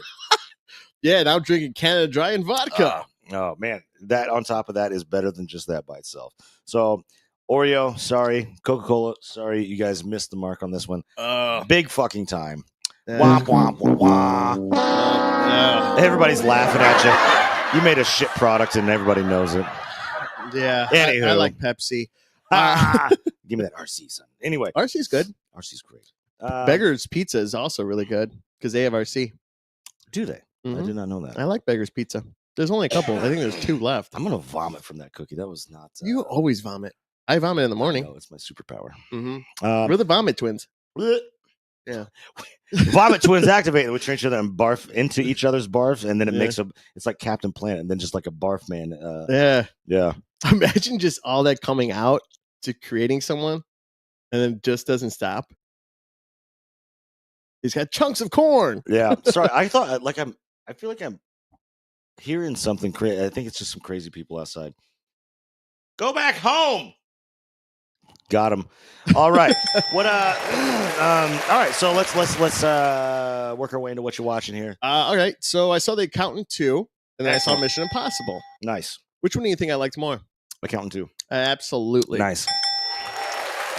[SPEAKER 1] Yeah, now drinking Canada Dry and vodka.
[SPEAKER 2] Oh man, that on top of that is better than just that by itself. So Oreo, sorry. Coca-Cola, sorry. You guys missed the mark on this one. Big fucking time. Womp, womp, womp, womp. Everybody's laughing at you. You made a shit product and everybody knows it.
[SPEAKER 1] Yeah.
[SPEAKER 2] Anywho.
[SPEAKER 1] I like Pepsi.
[SPEAKER 2] Give me that RC, son. Anyway.
[SPEAKER 1] RC's good.
[SPEAKER 2] RC's great.
[SPEAKER 1] Beggar's Pizza is also really good because they have RC.
[SPEAKER 2] Do they?
[SPEAKER 1] Mm-hmm.
[SPEAKER 2] I did not know that.
[SPEAKER 1] I like Beggar's Pizza. There's only a couple. I think there's 2 left.
[SPEAKER 2] I'm going to vomit from that cookie. That was not...
[SPEAKER 1] You always vomit. I vomit in the morning.
[SPEAKER 2] No, it's my superpower.
[SPEAKER 1] Mm-hmm. We're the Vomit Twins. Yeah.
[SPEAKER 2] Vomit Twins activate, which turn each other and barf into each other's barfs, and then it makes it's like Captain Planet, and then just like a barf man. Yeah.
[SPEAKER 1] Imagine just all that coming out to creating someone, and then just doesn't stop. He's got chunks of corn.
[SPEAKER 2] Yeah. Sorry, I thought I feel like I'm hearing something crazy. I think it's just some crazy people outside. Go back home. Got him. All right. What? All right. So let's work our way into what you're watching here.
[SPEAKER 1] All right. So I saw The Accountant 2, and then I saw Mission Impossible.
[SPEAKER 2] Nice.
[SPEAKER 1] Which one do you think I liked more?
[SPEAKER 2] Accountant 2.
[SPEAKER 1] Absolutely.
[SPEAKER 2] Nice.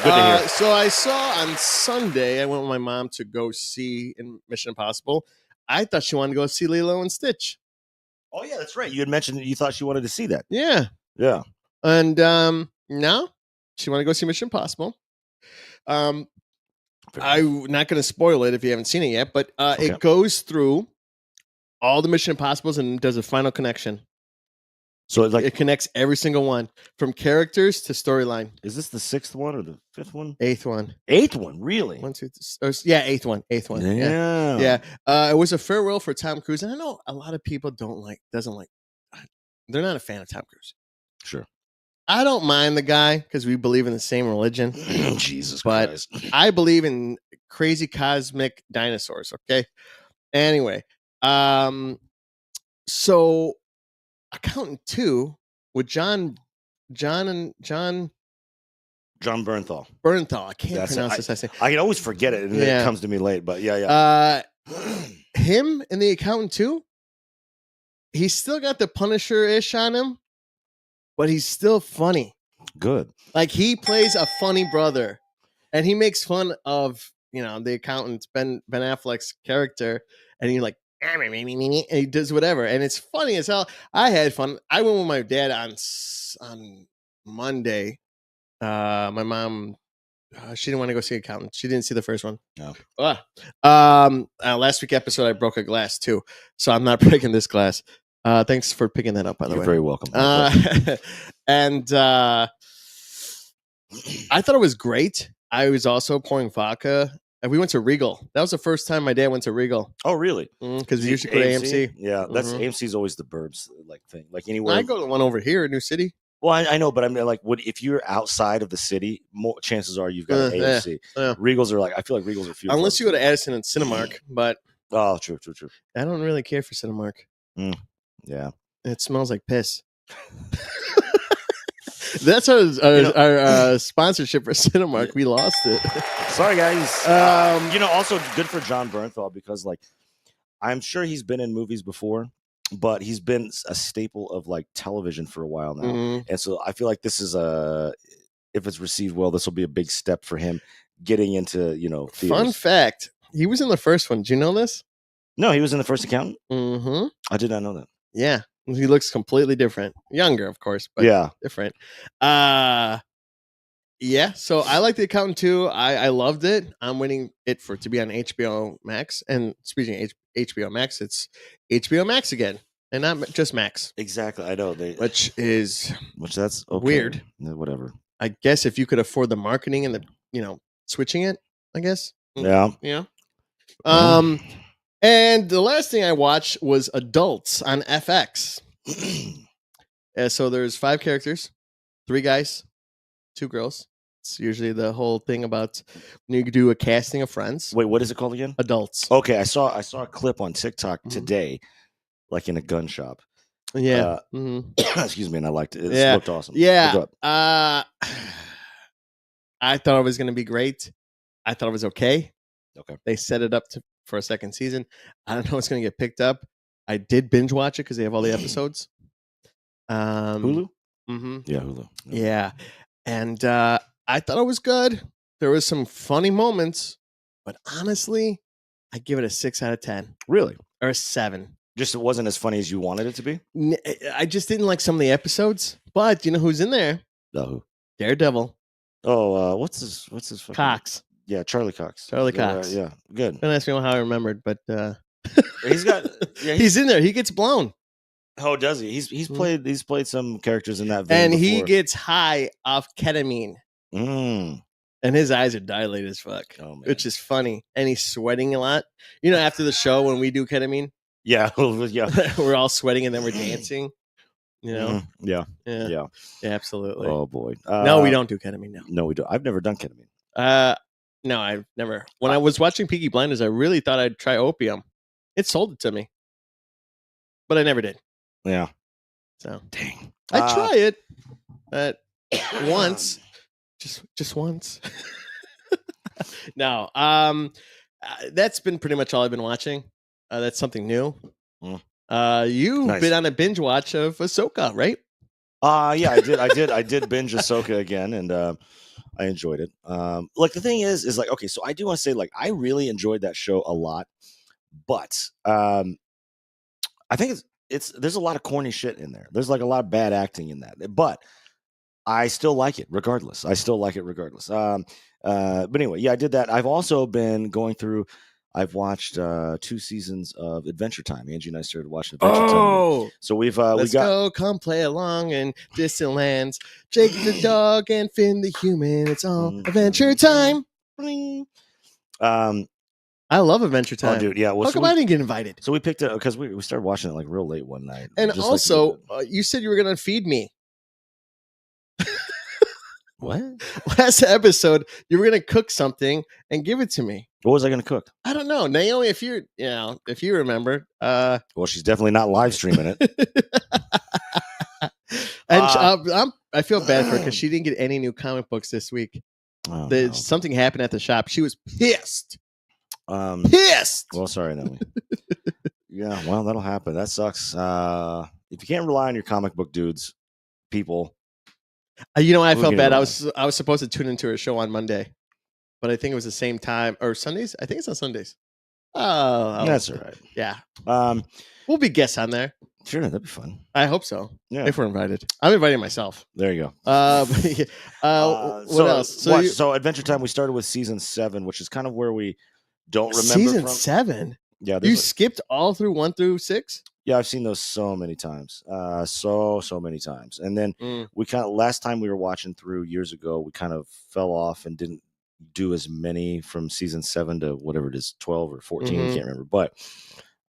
[SPEAKER 2] Good to hear.
[SPEAKER 1] So I saw on Sunday, I went with my mom to go see in Mission Impossible. I thought she wanted to go see Lilo and Stitch.
[SPEAKER 2] Oh yeah, that's right. You had mentioned that you thought she wanted to see that.
[SPEAKER 1] Yeah.
[SPEAKER 2] Yeah.
[SPEAKER 1] And no. She wanted to go see Mission Impossible. I'm not going to spoil it if you haven't seen it yet, but
[SPEAKER 2] Okay.
[SPEAKER 1] it goes through all the Mission Impossibles and does a final connection.
[SPEAKER 2] So it's like
[SPEAKER 1] It connects every single one from characters to storyline.
[SPEAKER 2] Is this the 6th one or the 5th one?
[SPEAKER 1] 8th one.
[SPEAKER 2] 8th one, really?
[SPEAKER 1] 1, 2, 3, yeah, 8th one. 8th one. Yeah. It was a farewell for Tom Cruise, and I know a lot of people doesn't like. They're not a fan of Tom Cruise.
[SPEAKER 2] Sure.
[SPEAKER 1] I don't mind the guy because we believe in the same religion.
[SPEAKER 2] Jesus
[SPEAKER 1] but
[SPEAKER 2] Christ.
[SPEAKER 1] I believe in crazy cosmic dinosaurs. Okay. Anyway, so Accountant 2 with John
[SPEAKER 2] Bernthal.
[SPEAKER 1] Bernthal. I can't pronounce this last name.
[SPEAKER 2] I can always forget it, and it comes to me late. But yeah.
[SPEAKER 1] Him in The Accountant 2, he's still got the Punisher-ish on him, but he's still funny.
[SPEAKER 2] Good.
[SPEAKER 1] Like he plays a funny brother, and he makes fun of the accountant Ben Affleck's character, and he like and he does whatever, and it's funny as hell. I had fun. I went with my dad on Monday. My mom, she didn't want to go see Accountant. She didn't see the first one.
[SPEAKER 2] No.
[SPEAKER 1] Last week episode, I broke a glass too, so I'm not breaking this glass. Thanks for picking that up, by the way.
[SPEAKER 2] You're very welcome.
[SPEAKER 1] And I thought it was great. I was also pouring vodka. And we went to Regal. That was the first time my dad went to Regal.
[SPEAKER 2] Oh, really?
[SPEAKER 1] Because we usually go to AMC.
[SPEAKER 2] Yeah, that's AMC's always the burbs like thing. Like anywhere.
[SPEAKER 1] I go to one over here in New City.
[SPEAKER 2] Well, I know, but I mean, like, if you're outside of the city, more chances are you've got an AMC.
[SPEAKER 1] Yeah.
[SPEAKER 2] Regals are like, I feel like Regals are few.
[SPEAKER 1] Unless you go to Addison and Cinemark, but
[SPEAKER 2] oh, true.
[SPEAKER 1] I don't really care for Cinemark.
[SPEAKER 2] Yeah,
[SPEAKER 1] it smells like piss. That's our sponsorship for Cinemark. We lost it.
[SPEAKER 2] Sorry, guys. Also good for John Bernthal because, like, I'm sure he's been in movies before, but he's been a staple of like television for a while now, and so I feel like this is if it's received well, this will be a big step for him getting into theaters.
[SPEAKER 1] Fun fact: he was in the first one. Do you know this?
[SPEAKER 2] No, he was in the first Accountant.
[SPEAKER 1] Mm-hmm.
[SPEAKER 2] I did not know that.
[SPEAKER 1] Yeah. He looks completely different. Younger, of course, but different. Yeah, so I like The Accountant too. I loved it. I'm waiting to be on HBO Max. And speaking of HBO Max, it's HBO Max again. And not just Max.
[SPEAKER 2] Exactly. I know.
[SPEAKER 1] Which
[SPEAKER 2] that's okay.
[SPEAKER 1] Weird.
[SPEAKER 2] Whatever.
[SPEAKER 1] I guess if you could afford the marketing and the switching it, I guess.
[SPEAKER 2] Yeah.
[SPEAKER 1] Yeah. And the last thing I watched was Adults on FX. So there's 5 characters, 3 guys, 2 girls. It's usually the whole thing about when you do a casting of Friends.
[SPEAKER 2] Wait, what is it called again?
[SPEAKER 1] Adults.
[SPEAKER 2] Okay, I saw a clip on TikTok today, like in a gun shop.
[SPEAKER 1] Yeah.
[SPEAKER 2] Excuse me, and I liked it. It looked awesome.
[SPEAKER 1] Yeah. I thought it was going to be great. I thought it was okay.
[SPEAKER 2] Okay.
[SPEAKER 1] They set it up for a second season. I don't know what's going to get picked up. I did binge watch it because they have all the episodes.
[SPEAKER 2] Hulu?
[SPEAKER 1] Mm-hmm.
[SPEAKER 2] Yeah, Hulu.
[SPEAKER 1] Yeah. And I thought it was good. There was some funny moments, but honestly, I give it a 6 out of 10.
[SPEAKER 2] Really?
[SPEAKER 1] Or a 7.
[SPEAKER 2] Just it wasn't as funny as you wanted it to be?
[SPEAKER 1] I just didn't like some of the episodes. But you know who's in there?
[SPEAKER 2] Who?
[SPEAKER 1] Daredevil.
[SPEAKER 2] Oh, what's his fucking...
[SPEAKER 1] Cox.
[SPEAKER 2] Yeah, Charlie Cox.
[SPEAKER 1] Charlie Cox.
[SPEAKER 2] Yeah, good.
[SPEAKER 1] Don't ask me how I remembered, but
[SPEAKER 2] he's got. Yeah,
[SPEAKER 1] he's in there. He gets blown.
[SPEAKER 2] Oh, does he? He's played some characters in that vein
[SPEAKER 1] and
[SPEAKER 2] before.
[SPEAKER 1] He gets high off ketamine. And his eyes are dilated as fuck, which is funny. And he's sweating a lot. After the show when we do ketamine.
[SPEAKER 2] Yeah,
[SPEAKER 1] we're all sweating and then we're dancing.
[SPEAKER 2] Yeah,
[SPEAKER 1] absolutely.
[SPEAKER 2] Oh boy,
[SPEAKER 1] no, we don't do ketamine.
[SPEAKER 2] No, we don't. I've never done ketamine.
[SPEAKER 1] No, I've never. When I was watching Peaky Blinders, I really thought I'd try opium. It sold it to me, but I never did.
[SPEAKER 2] Yeah.
[SPEAKER 1] So
[SPEAKER 2] dang,
[SPEAKER 1] I try it, but once, just once. No, that's been pretty much all I've been watching. That's something new. You've been on a binge watch of Ahsoka, right?
[SPEAKER 2] Yeah, I did binge Ahsoka again, and I enjoyed it. Like the thing is like, okay, so I do want to say, like, I really enjoyed that show a lot, but I think it's there's a lot of corny shit in there. There's like a lot of bad acting in that, but I still like it regardless. But anyway, yeah, I did that. I've also been going through. I've watched 2 seasons of Adventure Time. Angie and I started watching Adventure Time again. So we've
[SPEAKER 1] Let's
[SPEAKER 2] we got
[SPEAKER 1] go, come play along in distant lands. Jake the dog and Finn the human. It's all Adventure Time. I love Adventure Time.
[SPEAKER 2] Oh, dude, yeah. Well,
[SPEAKER 1] how come I didn't get invited?
[SPEAKER 2] So we picked it because we started watching it like real late one night.
[SPEAKER 1] And
[SPEAKER 2] just
[SPEAKER 1] also, you said you were going to feed me.
[SPEAKER 2] What?
[SPEAKER 1] Last episode, you were going to cook something and give it to me.
[SPEAKER 2] What was I going to cook?
[SPEAKER 1] I don't know, Naomi. If you remember,
[SPEAKER 2] well, she's definitely not live streaming it.
[SPEAKER 1] And I feel bad for her because she didn't get any new comic books this week.
[SPEAKER 2] No.
[SPEAKER 1] Something happened at the shop. She was pissed.
[SPEAKER 2] Pissed. Well, sorry, Naomi. Yeah, well, that'll happen. That sucks. If you can't rely on your comic book dudes, people.
[SPEAKER 1] I felt bad. I was supposed to tune into her show on Monday, but I think it was the same time or Sundays. I think it's on Sundays. Oh,
[SPEAKER 2] that's all right.
[SPEAKER 1] Yeah. We'll be guests on there.
[SPEAKER 2] Sure, that'd be fun.
[SPEAKER 1] I hope so.
[SPEAKER 2] Yeah,
[SPEAKER 1] if we're invited, I'm inviting myself.
[SPEAKER 2] There you
[SPEAKER 1] go. What else?
[SPEAKER 2] So Adventure Time. We started with season 7, which is kind of where we don't remember.
[SPEAKER 1] Season 7.
[SPEAKER 2] Yeah,
[SPEAKER 1] you skipped all through 1 through 6.
[SPEAKER 2] Yeah, I've seen those so many times, so many times. And then we kind of last time we were watching through years ago, we kind of fell off and didn't do as many from season 7 to whatever it is, 12 or 14. I can't remember, but.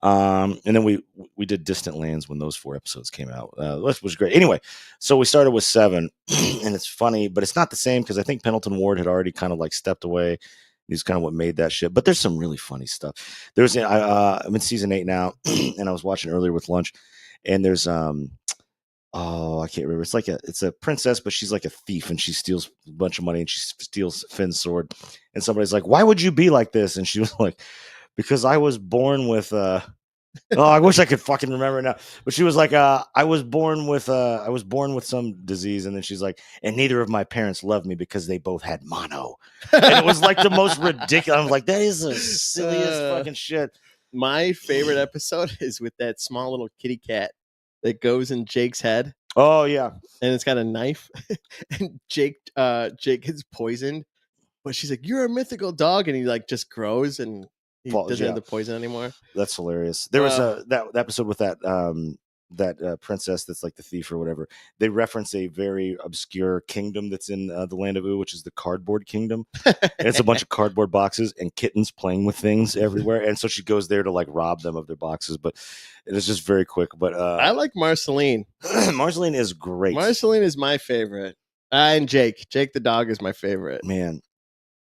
[SPEAKER 2] And then we did Distant Lands when those 4 episodes came out. That was great. Anyway, so we started with 7, and it's funny, but it's not the same because I think Pendleton Ward had already kind of like stepped away. He's kind of what made that shit. But there's some really funny stuff. I'm in season 8 now, and I was watching earlier with lunch, and there's I can't remember. It's a princess, but she's like a thief, and she steals a bunch of money, and she steals Finn's sword. And somebody's like, "Why would you be like this?" And she was like, because I was born with I wish I could fucking remember now. But she was like, I was born with some disease, and then she's like, and neither of my parents loved me because they both had mono. And it was like the most ridiculous. I was like, that is the silliest fucking shit.
[SPEAKER 1] My favorite episode is with that small little kitty cat that goes in Jake's head.
[SPEAKER 2] Oh yeah.
[SPEAKER 1] And it's got a knife. And Jake gets poisoned. But she's like, you're a mythical dog, and he like just grows and he doesn't have the poison anymore.
[SPEAKER 2] That's hilarious. There was that episode with that princess that's like the thief or whatever. They reference a very obscure kingdom that's in the land of Ooo, which is the cardboard kingdom. And it's a bunch of cardboard boxes and kittens playing with things everywhere. And so she goes there to like rob them of their boxes. But it is just very quick. But I
[SPEAKER 1] like Marceline.
[SPEAKER 2] Marceline is great.
[SPEAKER 1] Marceline is my favorite. And Jake the dog is my favorite.
[SPEAKER 2] Man,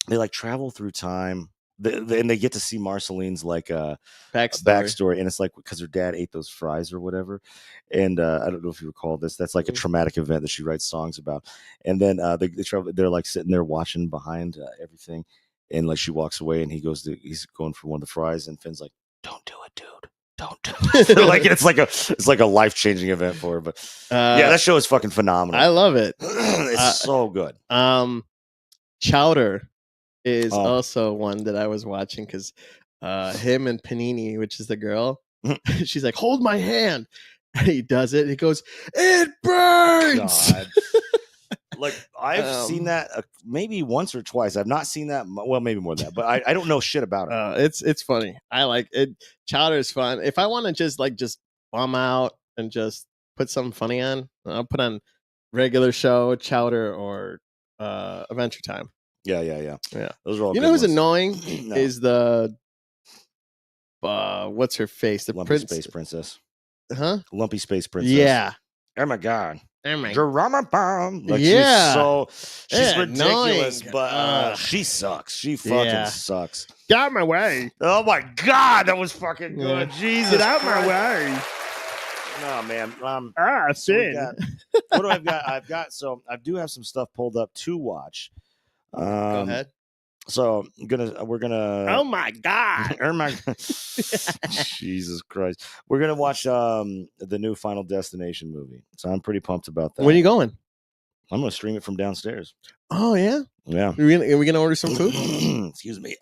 [SPEAKER 2] they like travel through time. And they get to see Marceline's like backstory, and it's like because her dad ate those fries or whatever. And I don't know if you recall this. That's like a traumatic event that she writes songs about. And then they travel. They're like sitting there watching behind everything, and like she walks away, and he's going for one of the fries, and Finn's like, "Don't do it, dude. Don't do it." Like it's like a life-changing event for her. But yeah, that show is fucking phenomenal.
[SPEAKER 1] I love it.
[SPEAKER 2] It's so good.
[SPEAKER 1] Chowder is also one that I was watching because him and Panini, which is the girl, she's like, hold my hand. And he does it. And he goes, it burns.
[SPEAKER 2] God. Like I've seen that maybe once or twice. I've not seen that. Well, maybe more than that, but I don't know shit about it.
[SPEAKER 1] It's funny. I like it. Chowder is fun. If I want to just bum out and just put something funny on, I'll put on regular show, Chowder, or Adventure Time.
[SPEAKER 2] Yeah. Those are all.
[SPEAKER 1] You know who's annoying
[SPEAKER 2] No.
[SPEAKER 1] is the what's her face? The
[SPEAKER 2] Lumpy Space Princess.
[SPEAKER 1] Huh?
[SPEAKER 2] Lumpy Space Princess.
[SPEAKER 1] Yeah.
[SPEAKER 2] Oh my God.
[SPEAKER 1] Oh my.
[SPEAKER 2] Like
[SPEAKER 1] yeah.
[SPEAKER 2] She's ridiculous, but she sucks. She fucking sucks.
[SPEAKER 1] Get out of my way.
[SPEAKER 2] Oh my God, that was fucking good. Jesus,
[SPEAKER 1] get out my way.
[SPEAKER 2] No man.
[SPEAKER 1] Sin.
[SPEAKER 2] What do I've got? So I do have some stuff pulled up to watch.
[SPEAKER 1] Go ahead.
[SPEAKER 2] So we're gonna.
[SPEAKER 1] Oh my God!
[SPEAKER 2] Oh my! Jesus Christ! We're gonna watch the new Final Destination movie. So I'm pretty pumped about that.
[SPEAKER 1] When are you going?
[SPEAKER 2] I'm gonna stream it from downstairs.
[SPEAKER 1] Oh yeah.
[SPEAKER 2] Yeah.
[SPEAKER 1] Are we gonna order some food?
[SPEAKER 2] Excuse me.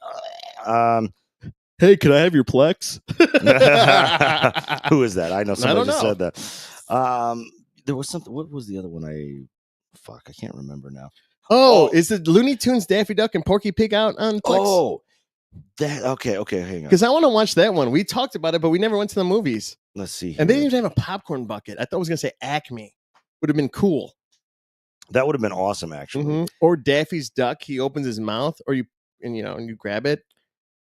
[SPEAKER 1] Hey, can I have your Plex?
[SPEAKER 2] Who is that? I know somebody
[SPEAKER 1] just
[SPEAKER 2] said that. There was something. What was the other one I fuck, I can't remember now.
[SPEAKER 1] Oh, is it Looney Tunes, Daffy Duck, and Porky Pig out on Plex?
[SPEAKER 2] Oh, that okay, hang on.
[SPEAKER 1] Because I want to watch that one. We talked about it, but we never went to the movies.
[SPEAKER 2] Let's see.
[SPEAKER 1] And they didn't even have a popcorn bucket. I thought I was going to say Acme. Would have been cool.
[SPEAKER 2] That would have been awesome, actually.
[SPEAKER 1] Mm-hmm. Or Daffy's Duck. He opens his mouth, or you grab it.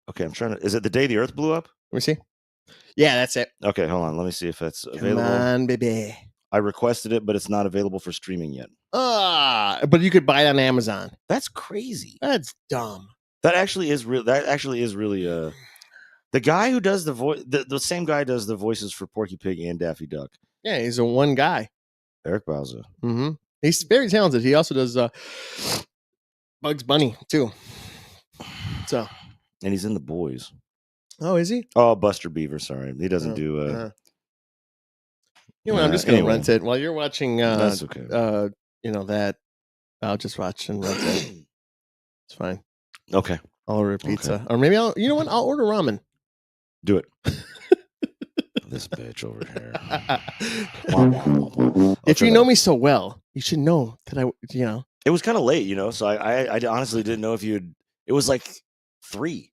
[SPEAKER 2] Okay, I'm trying to. Is it the day the Earth blew up?
[SPEAKER 1] Let me see. Yeah, that's it.
[SPEAKER 2] Okay, hold on. Let me see if that's available.
[SPEAKER 1] Come on, baby.
[SPEAKER 2] I requested it, but it's not available for streaming yet.
[SPEAKER 1] But you could buy it on Amazon.
[SPEAKER 2] That's crazy.
[SPEAKER 1] That's dumb.
[SPEAKER 2] That actually is real. That actually is really the guy who does the voice. The same guy does the voices for Porky Pig and Daffy Duck.
[SPEAKER 1] Yeah, he's a one guy.
[SPEAKER 2] Eric Bauza.
[SPEAKER 1] Mm-hmm. He's very talented. He also does Bugs Bunny too. So,
[SPEAKER 2] and he's in The Boys.
[SPEAKER 1] Oh, is he?
[SPEAKER 2] Oh, Buster Beaver. Sorry, he doesn't do.
[SPEAKER 1] I'm just gonna rent it while you're watching.
[SPEAKER 2] That's okay.
[SPEAKER 1] That I'll just watch and rent it. It's fine.
[SPEAKER 2] Okay.
[SPEAKER 1] I'll order pizza, or maybe I'll. You know what? I'll order ramen.
[SPEAKER 2] Do it. This bitch over here.
[SPEAKER 1] If you know me so well, you should know that
[SPEAKER 2] It was kind of late, so I honestly didn't know if you'd. It was like 3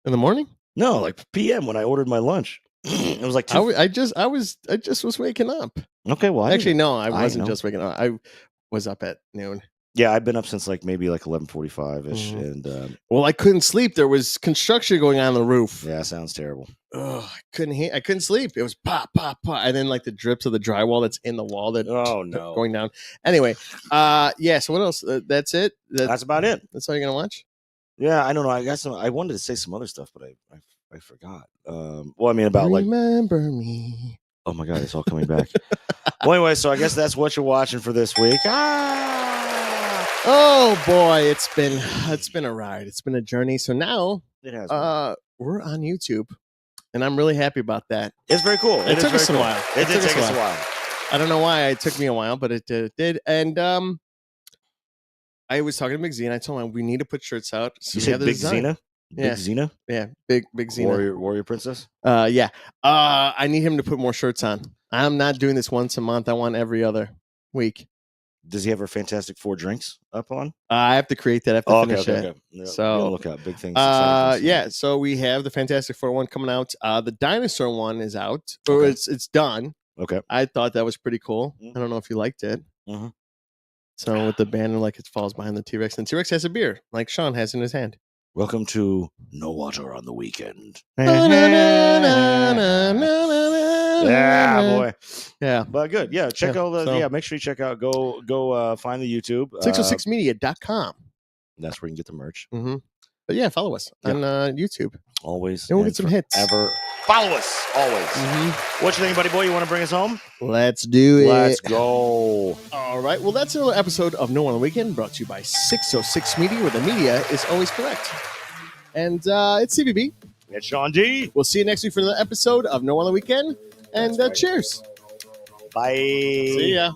[SPEAKER 1] in the morning.
[SPEAKER 2] No, like PM when I ordered my lunch. It was like 2.
[SPEAKER 1] I just was waking up.
[SPEAKER 2] Okay, well,
[SPEAKER 1] actually, no, I wasn't just waking up. I was up at noon.
[SPEAKER 2] Yeah, I've been up since maybe 11:45 ish, and
[SPEAKER 1] I couldn't sleep. There was construction going on the roof.
[SPEAKER 2] Yeah, sounds terrible.
[SPEAKER 1] Oh, I couldn't sleep. It was pop, pop, pop, and then the drips of the drywall that's in the wall that going down. Anyway, yeah. So what else? That's it.
[SPEAKER 2] That's about it.
[SPEAKER 1] That's all you're gonna watch.
[SPEAKER 2] Yeah, I don't know. I got some. I wanted to say some other stuff, but I forgot. About
[SPEAKER 1] remember me.
[SPEAKER 2] Oh my God, it's all coming back. Well, anyway, so I guess that's what you're watching for this week.
[SPEAKER 1] Oh boy, it's been a ride. It's been a journey. So now
[SPEAKER 2] it has.
[SPEAKER 1] We're on YouTube, and I'm really happy about that.
[SPEAKER 2] It's very cool.
[SPEAKER 1] It took us a while.
[SPEAKER 2] It did take us a while.
[SPEAKER 1] I don't know why it took me a while, but it did. And I was talking to Big Z, and I told him we need to put shirts out. So
[SPEAKER 2] you said Big Xena?
[SPEAKER 1] Yeah.
[SPEAKER 2] Big Xena?
[SPEAKER 1] Yeah, Big Xena.
[SPEAKER 2] Warrior Princess?
[SPEAKER 1] Yeah. I need him to put more shirts on. I'm not doing this once a month. I want every other week.
[SPEAKER 2] Does he have our Fantastic Four drinks up on?
[SPEAKER 1] I have to create that. I have to finish it.
[SPEAKER 2] Okay. Yeah,
[SPEAKER 1] so
[SPEAKER 2] look out, big things.
[SPEAKER 1] Yeah. So we have the Fantastic Four one coming out. The dinosaur one is out, or it's done.
[SPEAKER 2] Okay.
[SPEAKER 1] I thought that was pretty cool.
[SPEAKER 2] Mm-hmm.
[SPEAKER 1] I don't know if you liked it.
[SPEAKER 2] Mm-hmm.
[SPEAKER 1] So with the banner, it falls behind the T-Rex, and T-Rex has a beer, like Sean has in his hand.
[SPEAKER 2] Welcome to No Water on the Weekend. Yeah, boy.
[SPEAKER 1] Yeah.
[SPEAKER 2] But good. Yeah, check out make sure you check out go find the YouTube.
[SPEAKER 1] 606media.com.
[SPEAKER 2] That's where you can get the merch.
[SPEAKER 1] Mm-hmm. But yeah, follow us on YouTube.
[SPEAKER 2] Always.
[SPEAKER 1] And we'll get some hits.
[SPEAKER 2] Follow us always. Mm-hmm. What you think, buddy boy? You want to bring us home?
[SPEAKER 1] Let's do it.
[SPEAKER 2] Let's go.
[SPEAKER 1] All right. Well, that's another episode of No One on the Weekend, brought to you by 606 Media, where the media is always correct. And it's CBB.
[SPEAKER 2] It's Sean D.
[SPEAKER 1] We'll see you next week for another episode of No One on the Weekend. And cheers.
[SPEAKER 2] Bye.
[SPEAKER 1] See ya.